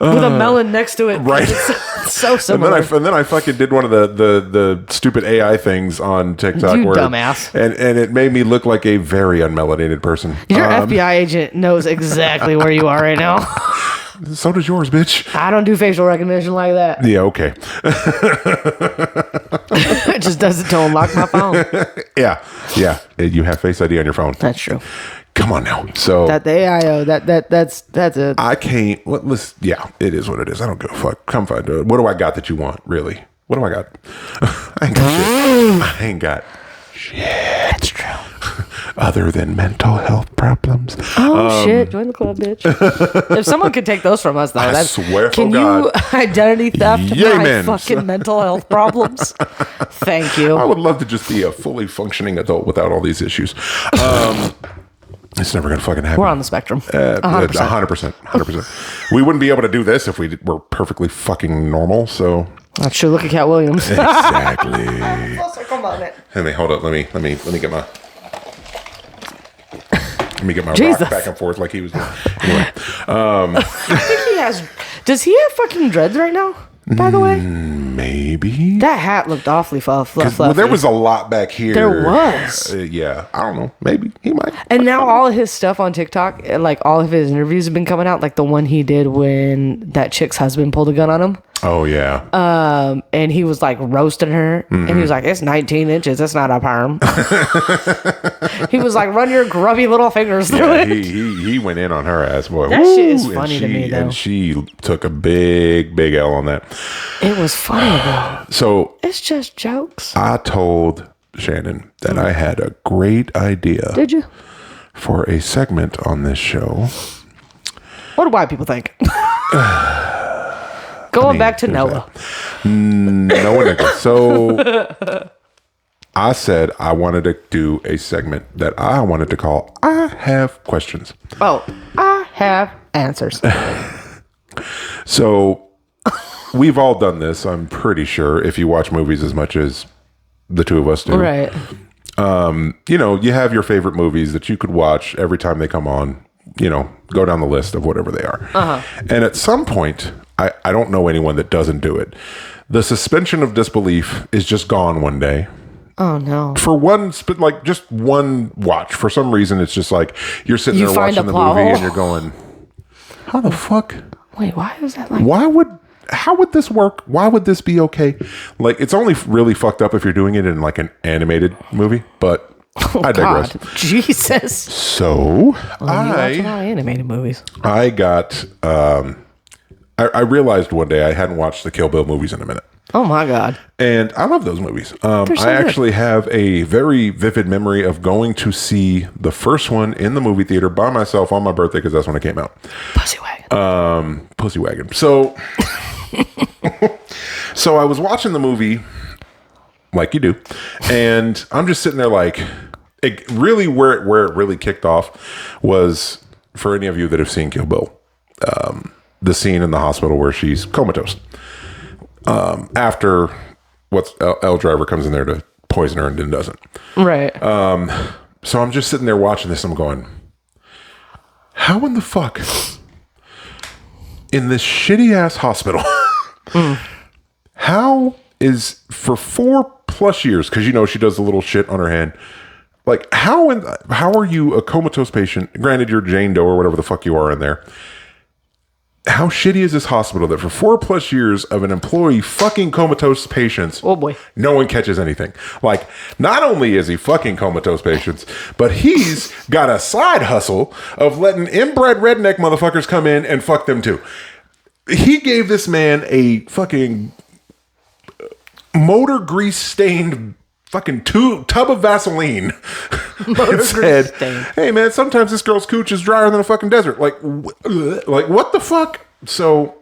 With a melon next to it. Right. It's so similar. And then I fucking did one of the stupid AI things on TikTok. You dumbass. And it made me look like a very unmelanated person. Your FBI agent knows exactly where you are right now. So does yours, bitch. I don't do facial recognition like that. Yeah, okay. It just does it to unlock my phone. Yeah. You have Face ID on your phone. That's true. Come on now. So That the AIO, that's it. I can't. Yeah, it is what it is. I don't give a fuck. Come find it. What do I got that you want? Really? What do I got? I ain't got shit. I ain't got shit. That's true. Other than mental health problems. Oh shit! Join the club, bitch. If someone could take those from us, though, I swear can for you God. identity theft my Amen. fucking mental health problems? Thank you. I would love to just be a fully functioning adult without all these issues. It's never gonna fucking happen. We're on the spectrum. 100%. We wouldn't be able to do this if we were perfectly fucking normal. So That's true. Look at Cat Williams. exactly. Come on, it. Hey, hold up. Let me get my. Let me get my Jesus. rock back and forth like he was doing. Anyway, I think he has. Does he have fucking dreads right now? By the way, maybe. that hat looked awfully fluffy. Well, there was a lot back here. There was. Yeah, I don't know. Maybe he might. And now all of his stuff on TikTok, like all of his interviews have been coming out, like the one he did when that chick's husband pulled a gun on him. Oh yeah. And he was like roasting her, and he was like, "It's 19 inches. It's not a perm." He was like, "Run your grubby little fingers through Yeah, it." he went in on her ass, boy. That shit is And funny to me, though. And she took a big L on that. It was funny though. So It's just jokes. I told Shannon that I had a great idea Did you? for a segment on this show. What do white people think? Going back to there's Noah. Noah Nichols. So I said I wanted to do a segment that I wanted to call I Have Questions. Oh, I have answers. So we've all done this, I'm pretty sure, if you watch movies as much as the two of us do. Right. You know, you have your favorite movies that you could watch every time they come on, you know, go down the list of whatever they are. And at some point, I don't know anyone that doesn't do it. The suspension of disbelief is just gone one day. Oh no. For just one watch. For some reason, it's just like you're sitting You there find watching a the plot movie hole. and you're going, how the fuck? Wait, why is that like? How would this work? Why would this be okay? Like, it's only really fucked up if you're doing it in like an animated movie, but I digress. God, Jesus. So You watch a lot of animated movies. I got, I realized one day I hadn't watched the Kill Bill movies in a minute. Oh my God. And I love those movies. so I good. actually have a very vivid memory of going to see the first one in the movie theater by myself on my birthday because that's when it came out. Pussy wagon. Pussy Wagon. So, so I was watching the movie like you do, and I'm just sitting there like, it really where it really kicked off was, for any of you that have seen Kill Bill, the scene in the hospital where she's comatose. After Elle Driver comes in there to poison her and then doesn't. Right. So I'm just sitting there watching this. I'm going, how in the fuck in this shitty ass hospital? How is for 4+ years? Because you know she does a little shit on her hand. Like how are you a comatose patient? Granted, you're Jane Doe or whatever the fuck you are in there. How shitty is this hospital that for 4+ years of an employee fucking comatose patients, Oh boy. no one catches anything? Like, not only is he fucking comatose patients, but he's got a side hustle of letting inbred redneck motherfuckers come in and fuck them too. He gave this man a fucking motor grease stained fucking tub of Vaseline and said, "Hey man, sometimes this girl's cooch is drier than a fucking desert." Like what the fuck? So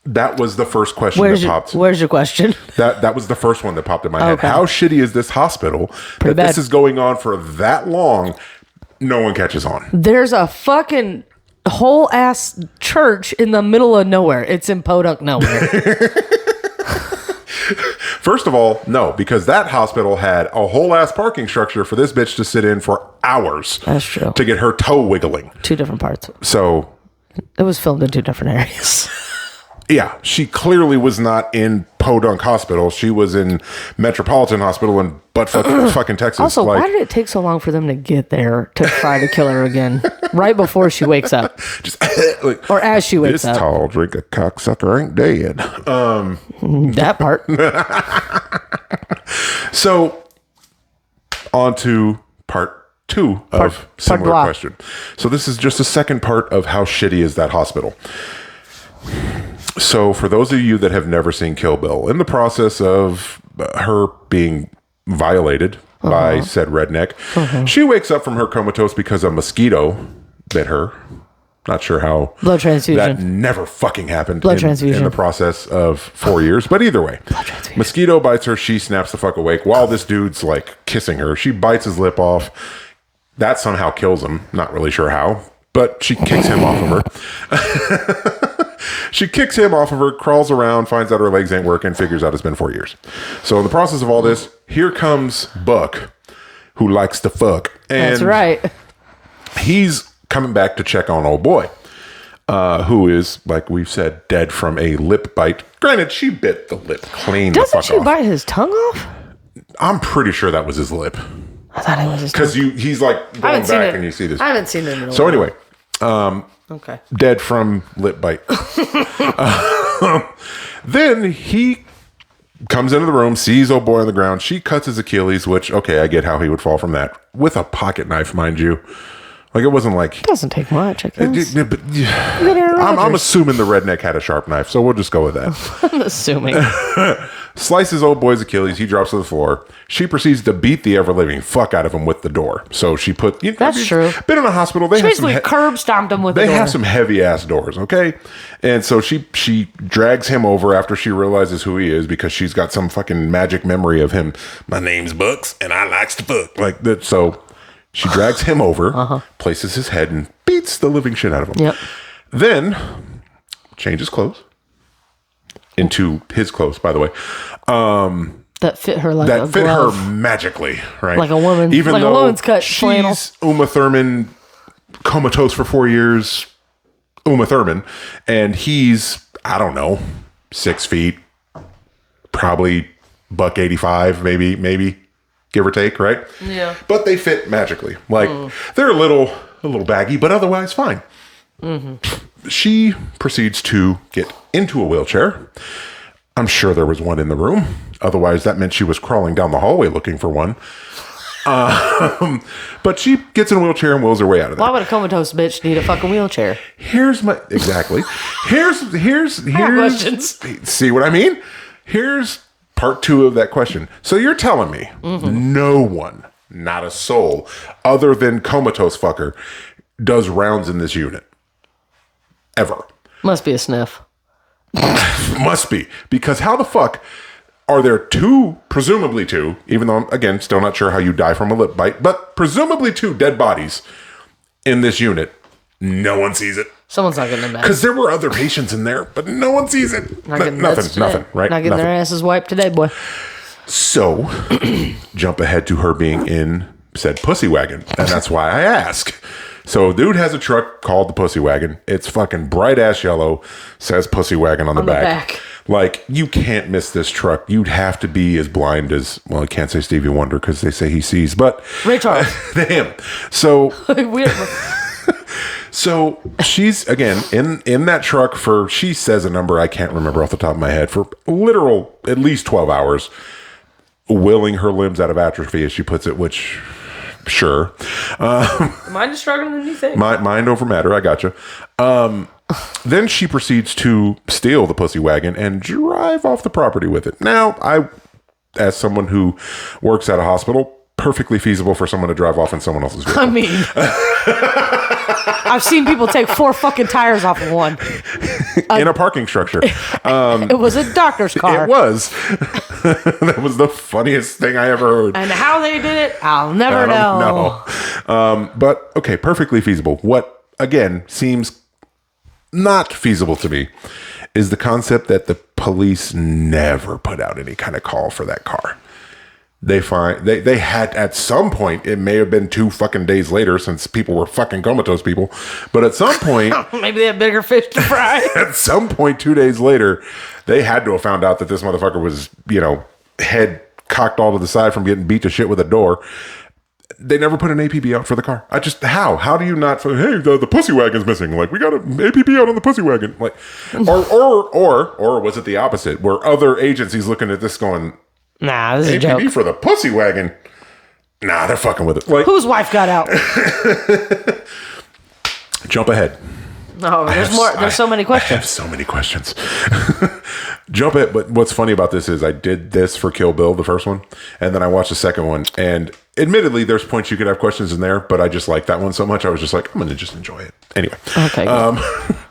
that was the first question that popped. Where's your question? That was the first one that popped in my head. Okay. How shitty is this hospital that bad. this is going on for that long? No one catches on. There's a fucking whole ass church in the middle of nowhere. It's in Podunk nowhere. First of all, no, because that hospital had a whole ass parking structure for this bitch to sit in for hours. That's true. To get her toe wiggling. 2 different parts. So it was filmed in 2 different areas. Yeah, she clearly was not in Podunk Hospital. She was in Metropolitan Hospital in fucking Texas. Also, why did it take so long for them to get there to try to kill her again? Right before she wakes up. Just like, or as she wakes up. This tall drink of cocksucker ain't dead. That part. So, on to part 2 of similar question. So this is just the second part of how shitty is that hospital. So for those of you that have never seen Kill Bill, in the process of her being violated by said redneck, she wakes up from her comatose because a mosquito bit her. Not sure how. Blood transfusion. That never fucking happened Blood transfusion. In the process of 4 years. But either way, mosquito bites her. She snaps the fuck awake while this dude's like kissing her. She bites his lip off. That somehow kills him. Not really sure how, but she kicks him off of her. She kicks him off of her, crawls around, finds out her legs ain't working, figures out it's been 4 years. So in the process of all this, here comes Buck, who likes to fuck. And that's right. He's coming back to check on old boy, who is, like we've said, dead from a lip bite. Granted, she bit the lip clean. Doesn't she bite his tongue off? I'm pretty sure that was his lip. I thought it was his tongue. Because he's like going back and you see this. I haven't seen it in a while. So anyway, okay. Dead from lip bite. Then he comes into the room, sees old boy on the ground. She cuts his Achilles, which, okay, I get how he would fall from that. With a pocket knife, mind you. Like, it wasn't like... It doesn't take much, I guess. I'm assuming the redneck had a sharp knife, so we'll just go with that. I'm assuming. Slices old boy's Achilles. He drops to the floor. She proceeds to beat the ever-living fuck out of him with the door. So she put... That's true. Been in a hospital. They she basically curb stomped him with the door. They have some heavy-ass doors, okay? And so she drags him over after she realizes who he is because she's got some fucking magic memory of him. My name's Bucks, and I likes to fuck. Like that. So she drags him over, places his head, and beats the living shit out of him. Yep. Then changes clothes. Into his clothes, by the way. That fit her like that a fit glove. her magically, right? Like a woman. Even like though a woman's cut flannel. She's Uma Thurman, comatose for 4 years. Uma Thurman, and he's, I don't know, 6 feet, probably $185, maybe give or take, right? Yeah. But they fit magically. Like they're a little baggy, but otherwise fine. She proceeds to get into a wheelchair. I'm sure there was one in the room. Otherwise, that meant she was crawling down the hallway looking for one. But she gets in a wheelchair and wheels her way out of there. Why would a comatose bitch need a fucking wheelchair? Here's questions. See what I mean? Here's part 2 of that question. So you're telling me no one, not a soul, other than comatose fucker, does rounds in this unit? Ever. Must be a sniff. Must be. Because how the fuck are there presumably two, even though I'm, again, still not sure how you die from a lip bite, but presumably 2 dead bodies in this unit? No one sees it. Someone's not getting them back. Because there were other patients in there, but no one sees it. Nothing, right? Not getting their asses wiped today, boy. So, jump ahead to her being in said pussy wagon. And that's why I ask. So, dude has a truck called the Pussy Wagon. It's fucking bright ass yellow. Says Pussy Wagon on the back. Like, you can't miss this truck. You'd have to be as blind as, well, I can't say Stevie Wonder because they say he sees, but Ray Charles. Him. So, Weird. so she's again in that truck for, she says a number I can't remember off the top of my head, for literal at least 12 hours, willing her limbs out of atrophy, as she puts it, which. Sure. Mind is stronger than you think. Mind over matter. I gotcha. Then she proceeds to steal the Pussy Wagon and drive off the property with it. Now, I, as someone who works at a hospital, perfectly feasible for someone to drive off in someone else's vehicle. I mean, I've seen people take 4 fucking tires off of one. In a parking structure. It was a doctor's car. It was. That was the funniest thing I ever heard. And how they did it, I'll never know. But, okay, perfectly feasible. What, again, seems not feasible to me is the concept that the police never put out any kind of call for that car. They had at some point, it may have been 2 fucking days later since people were fucking comatose people, but at some point, maybe they had bigger fish to fry. At some point 2 days later, they had to have found out that this motherfucker was, head cocked all to the side from getting beat to shit with a door. They never put an APB out for the car. How do you not? Hey, the pussy wagon's missing. Like, we got an APB out on the pussy wagon. Like, or was it the opposite? Were other agencies looking at this going, nah, this is a joke. APB for the pussy wagon? Nah, they're fucking with it. Like, whose wife got out? Jump ahead. No, there's more. There's so many questions. I have so many questions. Jump it. But what's funny about this is I did this for Kill Bill, the first one, and then I watched the second one. And admittedly, there's points you could have questions in there, but I just like that one so much. I was just like, I'm going to just enjoy it. Anyway. Okay.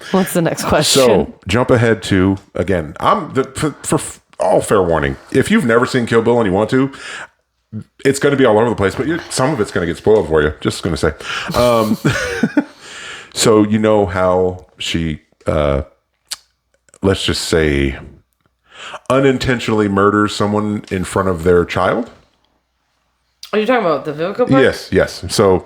What's the next question? So jump ahead to, again, for all fair warning, if you've never seen Kill Bill and you want to, it's going to be all over the place, but some of it's going to get spoiled for you. Just going to say. So you know how she, let's just say, unintentionally murders someone in front of their child? Are you talking about the Vivica part? Yes. So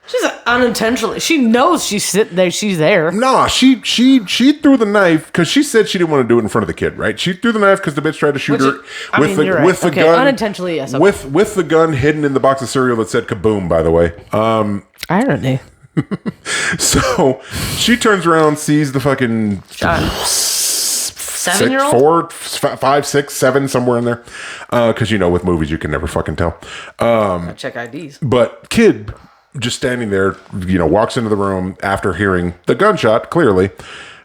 she's unintentionally. She knows she's sitting there. She's there. Nah, she threw the knife because she said she didn't want to do it in front of the kid. Right? She threw the knife because the bitch tried to shoot her with the gun. Unintentionally, yes. Okay. With the gun hidden in the box of cereal that said "kaboom." By the way, irony. So she turns around, sees the fucking 7-year-old, 4, 5, 6, 7, somewhere in there. Because with movies you can never fucking tell. Check IDs. But kid just standing there, walks into the room after hearing the gunshot. Clearly,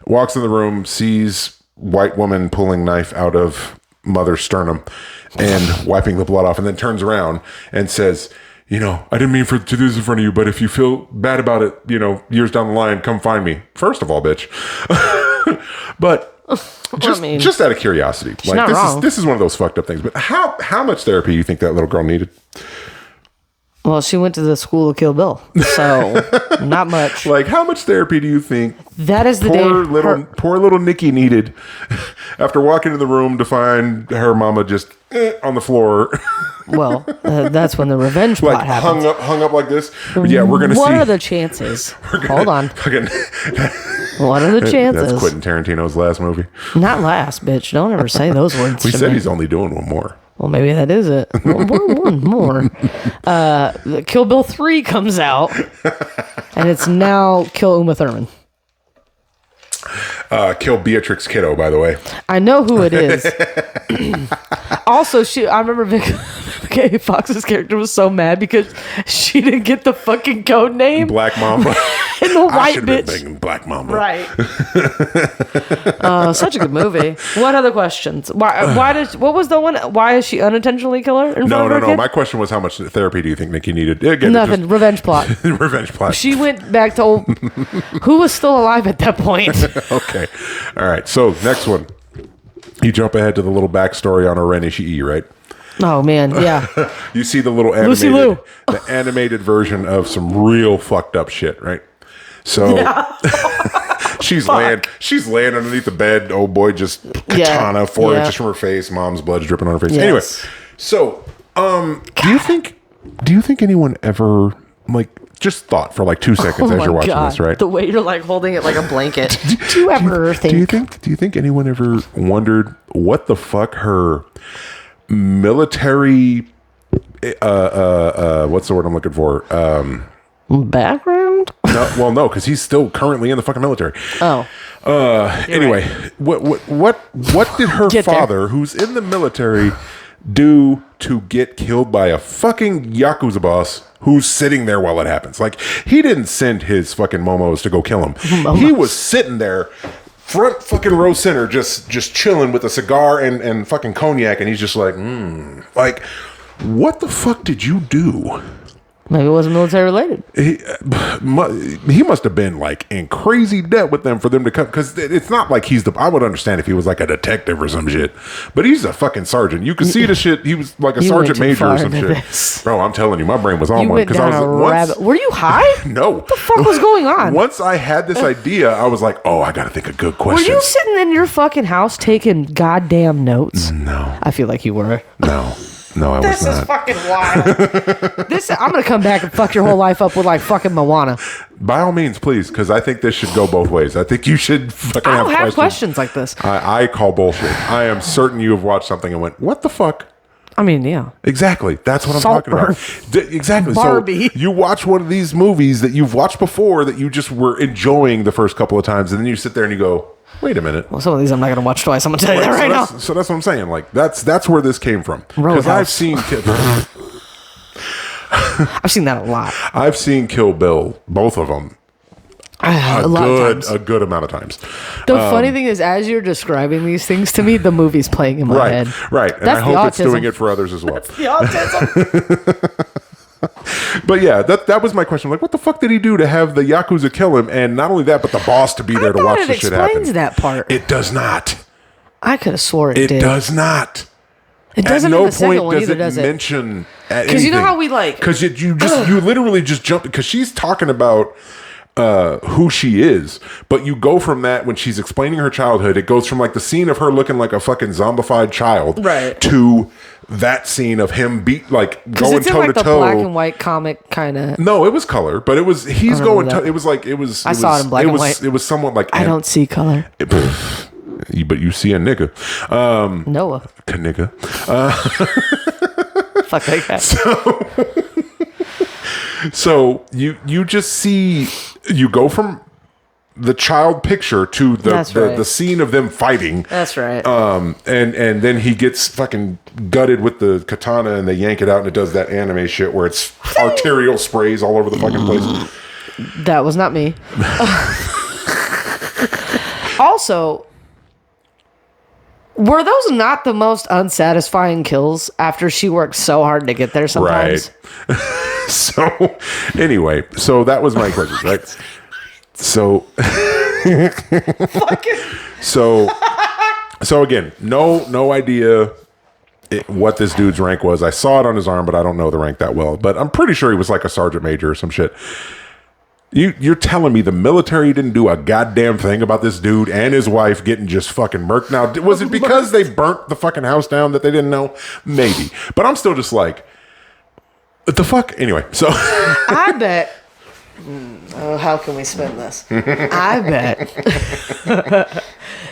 walks in the room, sees white woman pulling knife out of mother's sternum and wiping the blood off, and then turns around and says, I didn't mean to do this in front of you, but if you feel bad about it, years down the line, come find me. First of all, bitch. But just out of curiosity, this is one of those fucked up things. But how much therapy do you think that little girl needed? Well, she went to the school of Kill Bill, so not much. Like, how much therapy do you think that is the poor little Nikki needed after walking in the room to find her mama just on the floor? Well, that's when the revenge plot happens. Hung up like this. Yeah, we're gonna see. What are the chances? Hold on. What are the chances? That's Quentin Tarantino's last movie. Not last, bitch. Don't ever say those words. We said he's only doing one more. Well, maybe that is it. One more. Kill Bill 3 comes out, and it's now Kill Uma Thurman. Kill Beatrix Kiddo, by the way. I know who it is. Also, I remember Vivica Fox's character was so mad because she didn't get the fucking code name. Black Mamba. And the white bitch. Been Black Mamba. Right. Such a good movie. What other questions? What was the one? Why is she unintentionally kill her? No. My question was, how much therapy do you think Nikki needed? Again, nothing. Revenge plot. Revenge plot. She went back to who was still alive at that point. Okay. All right. So next one. You jump ahead to the little backstory on Oren Ishii, right? Oh man, yeah. You see the little animated version of some real fucked up shit, right? So she's laying underneath the bed. Oh boy, just katana 4 inches from her face. Mom's blood's dripping on her face. Yes. Anyway, so do you think anyone ever just thought for 2 seconds as you're watching this, right? The way you're holding it like a blanket. Do you think anyone ever wondered what the fuck her military what's the word I'm looking for? Background? No, because he's still currently in the fucking military. Oh. Anyway, right. What did her father, who's in the military, do to get killed by a fucking Yakuza boss who's sitting there while it happens? He didn't send his fucking momos to go kill him. He was sitting there, front fucking row center, just chilling with a cigar and fucking cognac, and he's just what the fuck did you do? Maybe it wasn't military related. He must have been like in crazy debt with them for them to come, because it's not like I would understand if he was like a detective or some shit, but he's a fucking sergeant. You could see the shit. He was like a sergeant major or some shit. This. Bro, I'm telling you, my brain was on one because I was Were you high? No. What the fuck was going on? Once I had this idea, I was like, oh, I gotta think of good questions. Were you sitting in your fucking house taking goddamn notes? No. I feel like you were. No, I was not. This is fucking wild. I'm gonna come back and fuck your whole life up with like fucking Moana. By all means, please, because I think this should go both ways. I think you should fucking I don't have questions like this. I call bullshit. I am certain you have watched something and went, what the fuck? I mean, yeah. Exactly. That's what I'm talking about. Exactly. Barbie. So you watch one of these movies that you've watched before that you just were enjoying the first couple of times, and then you sit there and you go, wait a minute. Well, some of these I'm not going to watch twice. I'm going to tell you that right now. So that's what I'm saying. Like, that's where this came from. Because I've seen... I've seen that a lot. I've seen Kill Bill, both of them. A good amount of times. The funny thing is, as you're describing these things to me, the movie's playing in my head. Right. And I hope it's doing it for others as well. That's the autism. But yeah, that was my question. Like, what the fuck did he do to have the Yakuza kill him? And not only that, but the boss to be there to watch the shit happen. It explains that part. It does not. I could have swore it did. It does not. It doesn't in the second one either, does it? Mention because you know how we like... Because you literally just jump... Because she's talking about... who she is, but you go from that when she's explaining her childhood, it goes from like the scene of her looking like a fucking zombified child, right, to that scene of him going toe to toe. Like the black and white comic kind of. No, it was color, but it was he's going. It was like it was. I saw it in black and white. It was somewhat like I don't see color. But you see a nigga. Noah. A nigga. Fuck like that. So you just see, you go from the child picture to the scene of them fighting. That's right. And then he gets fucking gutted with the katana and they yank it out and it does that anime shit where it's arterial sprays all over the fucking place. That was not me. Also, were those not the most unsatisfying kills after she worked so hard to get there sometimes? Right. So, anyway, that was my question, right? So, so again, no idea what this dude's rank was. I saw it on his arm, but I don't know the rank that well. But I'm pretty sure he was like a sergeant major or some shit. You're telling me the military didn't do a goddamn thing about this dude and his wife getting just fucking murked? Now, was it because they burnt the fucking house down that they didn't know? Maybe. But I'm still just like, what the fuck? Anyway, so. I bet. How can we spin this? I bet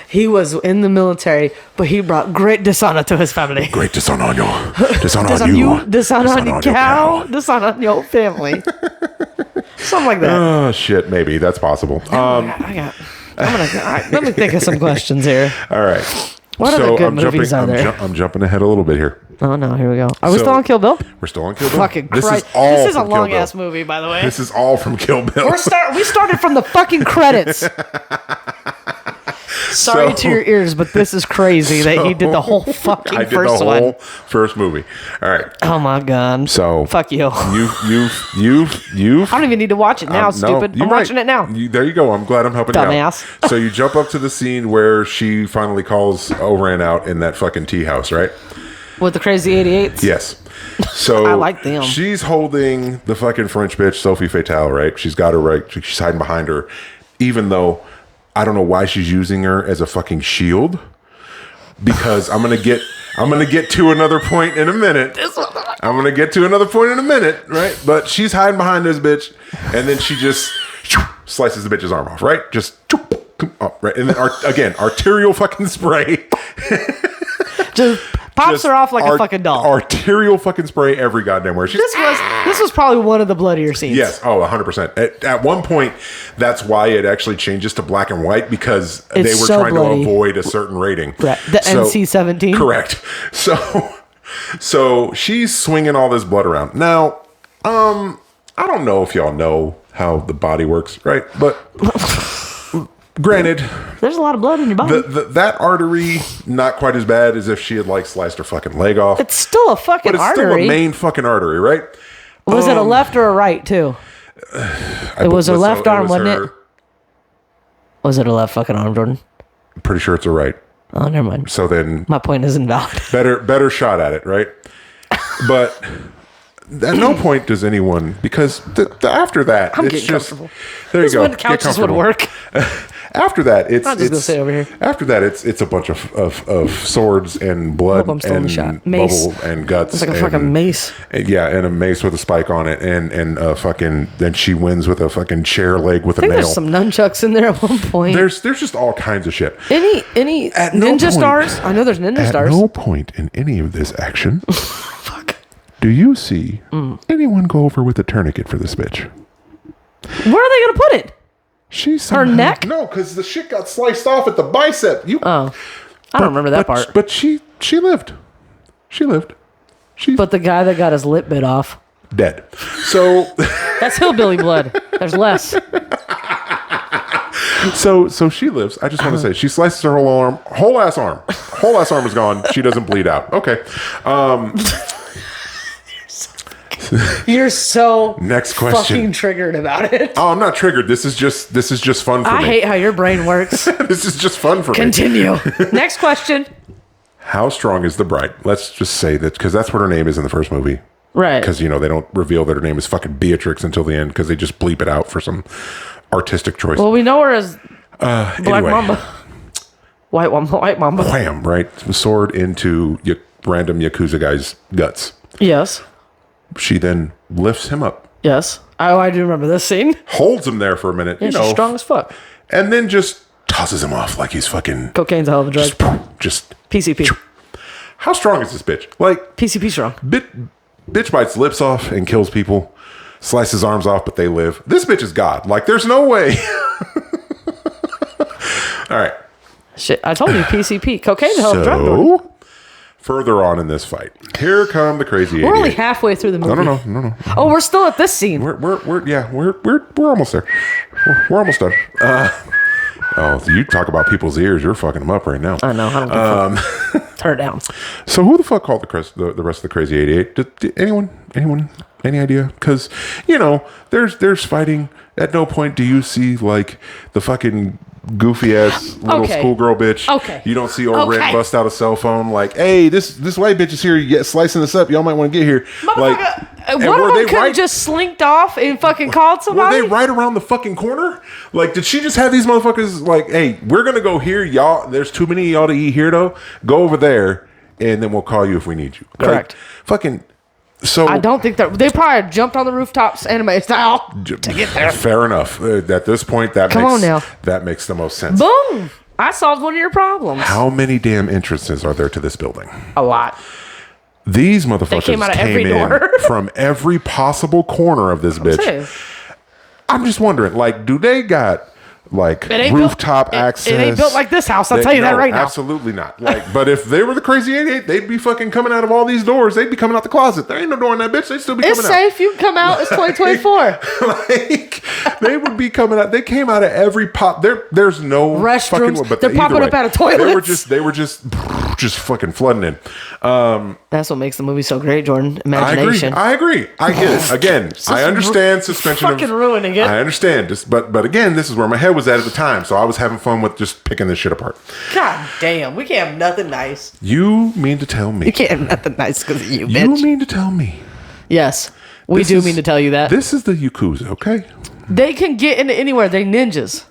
he was in the military, but he brought great dishonor to his family. Great dishonor on you. Dishonor on you. Dishonor on your cow. Dishonor on your family. Something like that. Oh, shit. Maybe. That's possible. Let me think of some questions here. All right. What other good movies are there? I'm jumping ahead a little bit here. Oh, no. Here we go. Are we still on Kill Bill? We're still on Kill Bill. Fucking Christ. This is a long-ass movie, by the way. This is all from Kill Bill. We started from the fucking credits. Sorry to your ears, but this is crazy that he did the whole fucking first one. I did the whole first movie. All right. Oh my god. So fuck you. You. I don't even need to watch it now, stupid. I'm watching it now. There you go. I'm glad I'm helping you out. Dumbass. So you jump up to the scene where she finally calls Oran out in that fucking tea house, right? With the crazy 88s? Yes. So I like them. She's holding the fucking French bitch, Sophie Fatale, right? She's got her right. She's hiding behind her, even though I don't know why she's using her as a fucking shield, because I'm gonna get to another point in a minute. Right? But she's hiding behind this bitch, and then she just slices the bitch's arm off, right? Just right, and then arterial fucking spray. Just pops her off like a fucking doll. Arterial fucking spray every goddamn where. This was probably one of the bloodier scenes. Yes. Oh, 100%. At one point, that's why it actually changes to black and white, because they were trying to avoid a certain rating. Right. The NC-17. Correct. So she's swinging all this blood around. Now, I don't know if y'all know how the body works, right? But granted, there's a lot of blood in your body. That artery, not quite as bad as if she had like sliced her fucking leg off. It's still a fucking artery. But it's still a main fucking artery, right? Was it a left or a right too? It was a left arm, wasn't it? Was it a left fucking arm, Jordan? I'm pretty sure it's a right. Oh, never mind. So then, my point is invalid. better shot at it, right? But at no point does anyone, because after that, I'm it's getting just comfortable. there. This You go. is when couches would work. After that, it's I'm just gonna sit over here. After that, it's a bunch of swords and blood I'm still in the shot. and Mace. bubble and guts. It's like a and, fucking mace. and a mace with a spike on it, and fucking. Then she wins with a fucking chair leg with a I think nail. there's some nunchucks in there at one point. There's just all kinds of shit. Any At no ninja point- stars? I know there's ninja At stars. no point in any of this action Fuck. do you see anyone go over with a tourniquet for this bitch. Where are they gonna put it? She's Her neck? No, because the shit got sliced off at the bicep. Oh, I don't remember that part. But she lived. She lived. She's But the guy that got his lip bit off, dead. So that's hillbilly blood. There's less. so she lives. I just want to say she slices her whole ass arm is gone. She doesn't bleed out. Okay. You're so Next question. fucking triggered about it. Oh, I'm not triggered. This is just fun for I me. hate how your brain works. This is just fun for me. Continue. Next question. How strong is the bride? Let's just say that because that's what her name is in the first movie. Right. Because they don't reveal that her name is fucking Beatrix until the end because they just bleep it out for some artistic choice. Well, we know her as Black anyway. Mamba. White Mamba. Wham! Right, sword into random Yakuza guy's guts. Yes. She then lifts him up, Yes. Oh, I do remember this scene. holds him there for a minute, Yeah, she's strong as fuck. and then just tosses him off like he's fucking Cocaine's a hell of a drug. just. PCP. How strong is this bitch? Like PCP strong. bitch bites lips off and kills people, slices arms off, but they live. This bitch is God. Like there's no way. All right. Shit, I told you PCP. Cocaine's a hell of a drug. Jordan. So further on in this fight, here come the crazy. We're only 88. halfway through the movie. No. Oh, we're still at this scene. We're almost there. We're almost done. Oh, you talk about people's ears. You're fucking them up right now. I know. I don't give a fuck. Turn it down. So who the fuck called the rest of the Crazy 88? Did anyone? Any idea? Because there's fighting. At no point do you see like the fucking goofy ass little schoolgirl bitch. Okay. You don't see old Red bust out a cell phone like, hey, this white bitch is here. You get slicing this up. Y'all might want to get here. Like, One of them could have just slinked off and fucking called somebody. Were they right around the fucking corner? Like, did she just have these motherfuckers like, hey, we're gonna go here, y'all? There's too many of y'all to eat here though. Go over there, and then we'll call you if we need you. Correct. Like, fucking. So I don't think that they probably jumped on the rooftops anime style to get there. Fair enough. At this point, that makes the most sense. Boom! I solved one of your problems. How many damn entrances are there to this building? A lot. These motherfuckers came out of every in door. from every possible corner of this bitch. I'm just wondering, like, do they got like rooftop access? It ain't built like this house. I'll tell you that right now. Absolutely not. Like, but if they were the Crazy 88, they'd be fucking coming out of all these doors. They'd be coming out the closet. There ain't no door in that bitch. They'd still be coming out. It's safe. You can come out. It's 2024. Like they would be coming out. They came out of every pop. There's no restrooms. Fucking, but they're popping up out of toilets. They were just fucking flooding in. That's what makes the movie so great, Jordan. Imagination. I agree. I get it. Again, I understand suspension fucking ruining it. I understand. But again, this is where my head was at the time. So I was having fun with just picking this shit apart. God damn. We can't have nothing nice. You mean to tell me? You can't have nothing nice because of you, bitch. You mean to tell me? Yes. We do mean to tell you that. This is the Yakuza, okay? They can get into anywhere. They ninjas.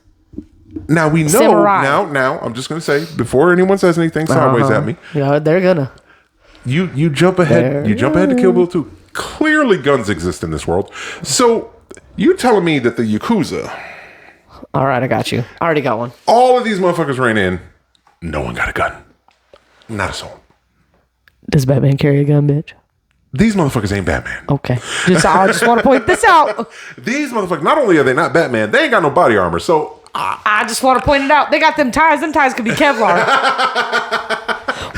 Now we know. Samurai. Now I'm just gonna say before anyone says anything sideways at me. Yeah, they're gonna. You jump ahead. You jump ahead to Kill Bill 2. Clearly, guns exist in this world. So you telling me that the Yakuza? All right, I got you. I already got one. All of these motherfuckers ran in. No one got a gun. Not a soul. Does Batman carry a gun, bitch? These motherfuckers ain't Batman. Okay. I just want to point this out. These motherfuckers, not only are they not Batman, they ain't got no body armor. So I just want to point it out. They got them ties. Them ties could be Kevlar.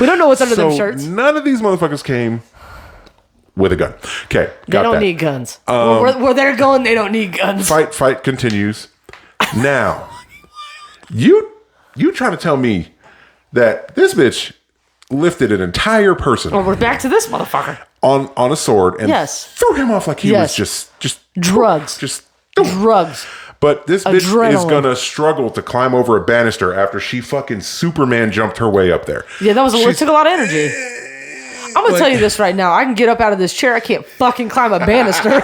We don't know what's under them shirts. None of these motherfuckers came with a gun. Okay. They don't need guns. Where they're going, they don't need guns. Fight continues. Now, you trying to tell me that this bitch lifted an entire person. Oh, we're back to this motherfucker on a sword and threw him off like he was just drugs. Drugs. But this bitch is gonna struggle to climb over a banister after she fucking Superman jumped her way up there. Yeah, it took a lot of energy. I'm gonna tell you this right now. I can get up out of this chair. I can't fucking climb a banister.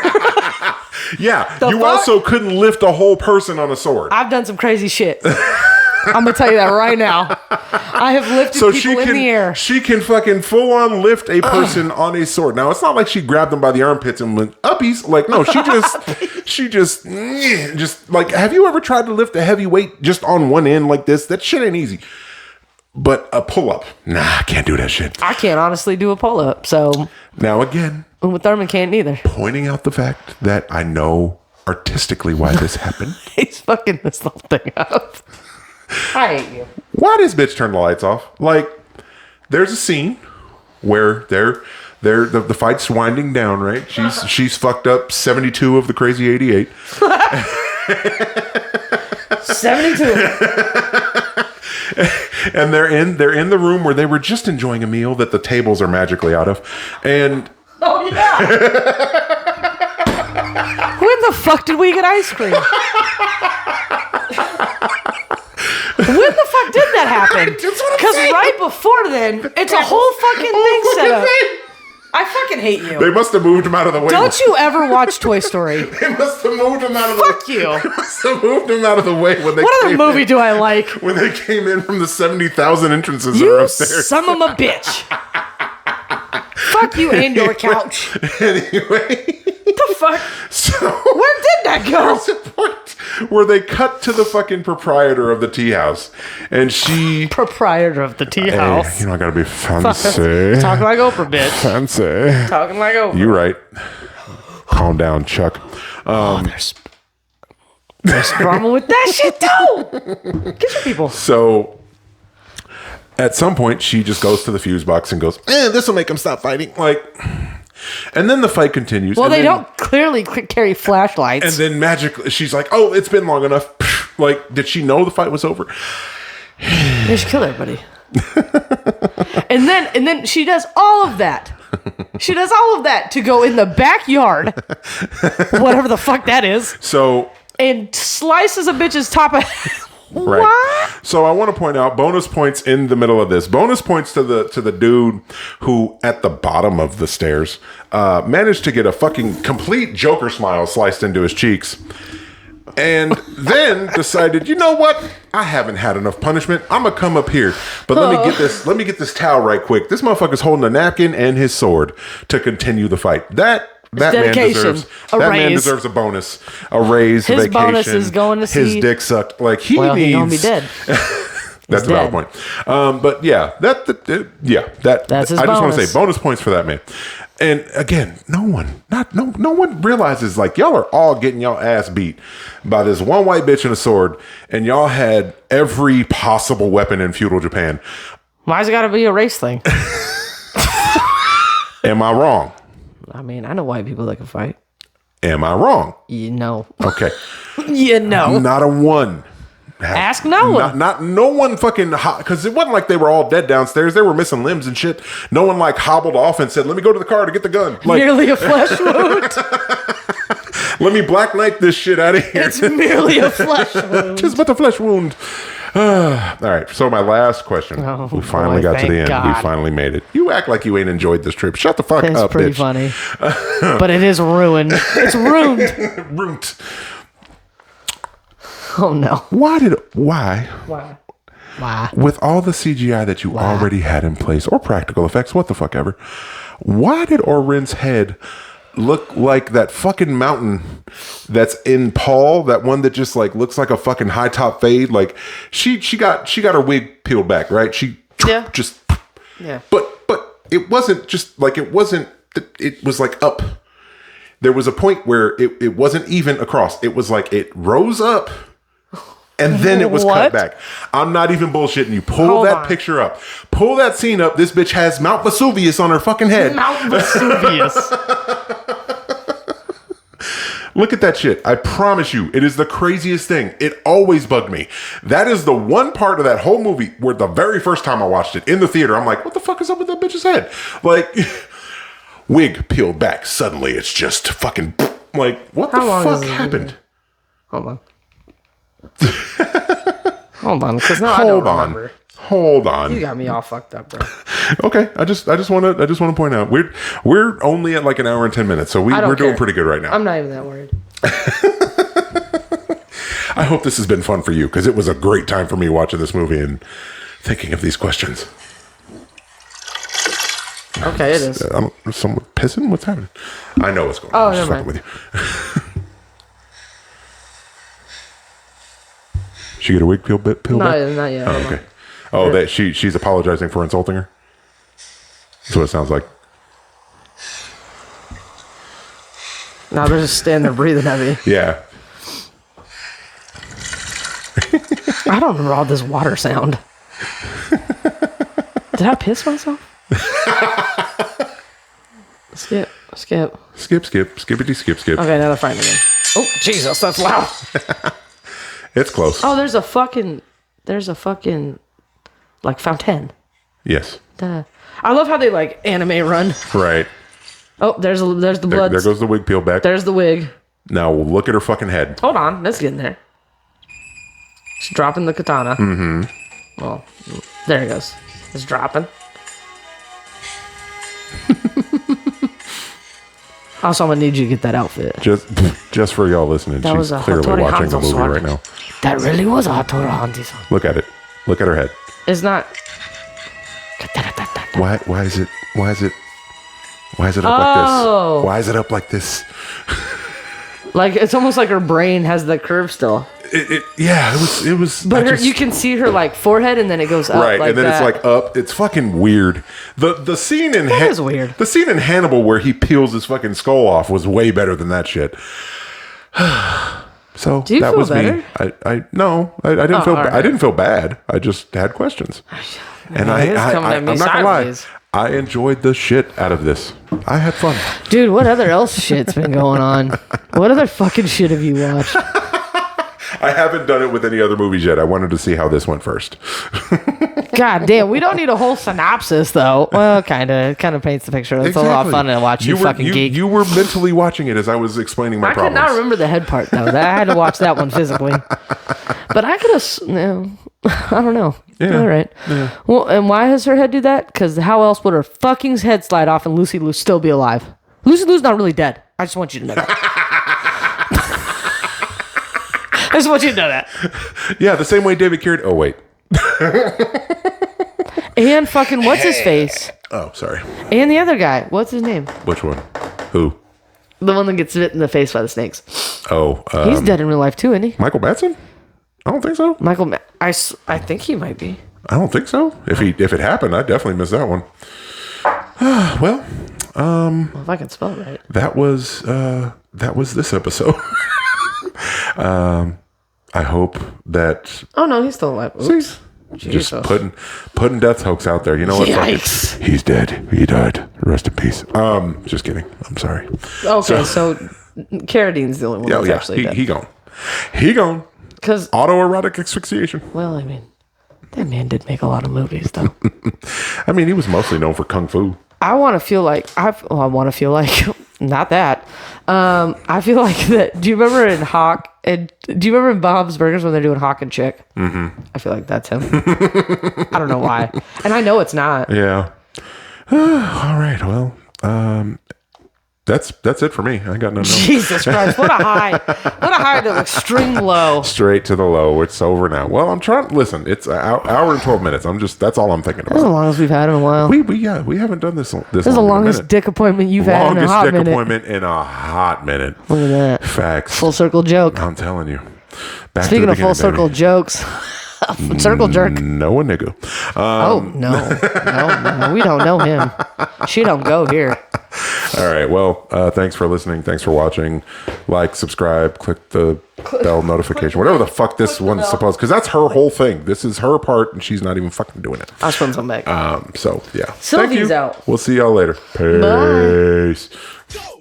Yeah, also couldn't lift a whole person on a sword. I've done some crazy shit. I'm gonna tell you that right now. I have lifted people in the air. She can fucking full on lift a person on a sword. Now it's not like she grabbed them by the armpits and went uppies. Like no, she just like. Have you ever tried to lift a heavy weight just on one end like this? That shit ain't easy. But a pull up, nah, I can't do that shit. I can't honestly do a pull up. So now again, Uma Thurman can't either. Pointing out the fact that I know artistically why this happened. He's fucking this little thing up. I hate you. Why does bitch turn the lights off? Like, there's a scene where the fight's winding down, right? She's fucked up 72 of the crazy 88. 72. And they're in the room where they were just enjoying a meal that the tables are magically out of. And oh yeah. When the fuck did we get ice cream? When the fuck did that happen? Because right before then, it's a whole fucking thing set up. I fucking hate you. They must have moved him out of the way. Don't you ever watch Toy Story? They must have moved him out of the way. Fuck you. They must have moved him out of the way when they What other movie do I like? When they came in from the 70,000 entrances that are You upstairs. son of a bitch. Fuck you and your couch. Anyway. The fuck? So where did that go? There's a point where they cut to the fucking proprietor of the tea house, and she proprietor of the tea house. Hey, you know I gotta be fancy. Talking like Oprah, bitch. Fancy. Talking like Oprah. You right. Calm down, Chuck. There's drama with that shit too. Get your people. So at some point, she just goes to the fuse box and goes, this will make them stop fighting. Like. And then the fight continues. Well, they don't clearly carry flashlights. And then magically, she's like, oh, it's been long enough. Like, did she know the fight was over? They should kill everybody. and then she does all of that. She does all of that to go in the backyard, whatever the fuck that is. So. And slices a bitch's top of... Right. What? So I want to point out bonus points in the middle of this. Bonus points to the dude who at the bottom of the stairs managed to get a fucking complete Joker smile sliced into his cheeks. And then decided, you know what? I haven't had enough punishment. I'm gonna come up here. But let me get this towel right quick. This motherfucker's holding a napkin and his sword to continue the fight. That man deserves a bonus, a raise, his a vacation. Bonus is going to see his dick sucked. Like he's gonna be dead. That's a valid point. But yeah, that's his I just want to say bonus points for that man. And again, no one realizes like y'all are all getting y'all ass beat by this one white bitch and a sword, and y'all had every possible weapon in feudal Japan. Why's it got to be a race thing? Am I wrong? I mean, I know white people that can fight. Am I wrong? You know. Okay. You know. Not a one. Ask no one. Not no one fucking, because it wasn't like they were all dead downstairs. They were missing limbs and shit. No one like hobbled off and said, let me go to the car to get the gun. Like, merely a flesh wound. Let me Black Knight this shit out of here. It's merely a flesh wound. Just but a flesh wound. All right, so my last question. Oh, we finally got to the end. God. We finally made it. You act like you ain't enjoyed this trip. Shut the fuck up, bitch. It's pretty funny. But it is ruined. It's ruined. Ruined. Oh, no. Why? With all the CGI that you already had in place, or practical effects, what the fuck ever, why did Orin's head look like that fucking mountain that's in Paul, that one that just like looks like a fucking high top fade? Like she got her wig peeled back, right? But it wasn't just like it was like up. There was a point where it wasn't even across. It was like it rose up and then it was cut back. I'm not even bullshitting you. Pull that picture up. Pull that scene up. This bitch has Mount Vesuvius on her fucking head. Mount Vesuvius. Look at that shit. I promise you, it is the craziest thing. It always bugged me. That is the one part of that whole movie where the very first time I watched it in the theater, I'm like, what the fuck is up with that bitch's head? Like, wig peeled back. Suddenly, it's just fucking like, what the fuck happened? Hold on. Hold on, because now I don't remember. Hold on. You got me all fucked up, bro. Okay, I just want to point out we're only at like an hour and 10 minutes, so we're doing pretty good right now. I'm not even that worried. I hope this has been fun for you because it was a great time for me watching this movie and thinking of these questions. Okay, it is. Someone pissing? What's happening? I know what's going on. Oh, never mind. With you. She get a wig peeled back? Not yet. Oh, okay. Oh, she's apologizing for insulting her? That's what it sounds like. No, they're just standing there breathing heavy. Yeah. I don't remember all this water sound. Did I piss myself? Skip. Skippity skip. Okay, now they're fighting again. Oh, Jesus, that's loud. It's close. Oh, there's a fucking like fountain. Yes. Duh. I love how they like anime run. Right. Oh, there's the blood. There goes the wig peeled back. There's the wig. Now look at her fucking head. Hold on, let's get in there. She's dropping the katana. Mm-hmm. Well, there it goes. It's dropping. Also, I'm gonna need you to get that outfit. Just for y'all listening, that she's clearly watching a movie right now. That really was a Hattori Hanzo song. Look at it. Look at her head. It's not. Why is it up like this? Why is it up like this? Like it's almost like her brain has the curve still. It was. But you can see her like forehead, and then it goes up. Right, like and then that. it's like up. It's fucking weird. The scene in is weird. The scene in Hannibal where he peels his fucking skull off was way better than that shit. So do you that feel was better? me. I didn't feel. Right. I didn't feel bad. I just had questions. And I'm not gonna lie. I enjoyed the shit out of this. I had fun. Dude, what other else shit's been going on? What other fucking shit have you watched? I haven't done it with any other movies yet. I wanted to see how this went first. God damn, we don't need a whole synopsis though. Well, kind of paints the picture. It's a lot of fun to watch you fucking geek. You were mentally watching it as I was explaining my problems. I could not remember the head part though. I had to watch that one physically. But I could have. No, I don't know. Yeah. All right. Yeah. Well, and why does her head do that? Because how else would her fucking head slide off and Lucy Liu still be alive? Lucy Liu's not really dead. I just want you to know that. I just want you to know that. Yeah, the same way David Carradine. Oh, wait. And fucking what's his face? Oh, sorry. And the other guy. What's his name? Which one? Who? The one that gets bit in the face by the snakes. Oh. He's dead in real life too, isn't he? Michael Madsen? I don't think so. I think he might be. I don't think so. If it happened, I definitely missed that one. Well, if I can spell it right. That was this episode. I hope that. Oh no, he's still alive. Oops. Just putting death hoax out there. You know what? Yikes. He's dead. He died. Rest in peace. Just kidding. I'm sorry. Okay, so Carradine's the only one that's actually dead. He gone. He gone. Because autoerotic asphyxiation. Well, I mean, that man did make a lot of movies, though. I mean, he was mostly known for kung fu. I want to feel like not that. I feel like that. Do you remember in Hawk? And do you remember in Bob's Burgers when they're doing Hawk and Chick? Mm-hmm. I feel like that's him. I don't know why, and I know it's not. Yeah. All right. Well, that's it for me. I got nothing else. Jesus Christ! What a high! What a high to the extreme low. Straight to the low. It's over now. Well, I'm trying. Listen, it's an hour and 12 minutes. That's all I'm thinking about. That's the longest we've had in a while. We haven't done this. This is the longest dick appointment you've had in a hot minute. Longest dick appointment in a hot minute. Look at that. Facts. Full circle joke. I'm telling you. Speaking of full circle jokes. Circle jerk. No, a nigga. No, we don't know him. She don't go here. All right. Well, thanks for listening. Thanks for watching. Like, subscribe, click the bell notification, whatever the fuck this one's supposed. Because that's her whole thing. This is her part, and she's not even fucking doing it. I'll spend some back. So yeah. Sylvie's out. We'll see y'all later. Peace. Bye.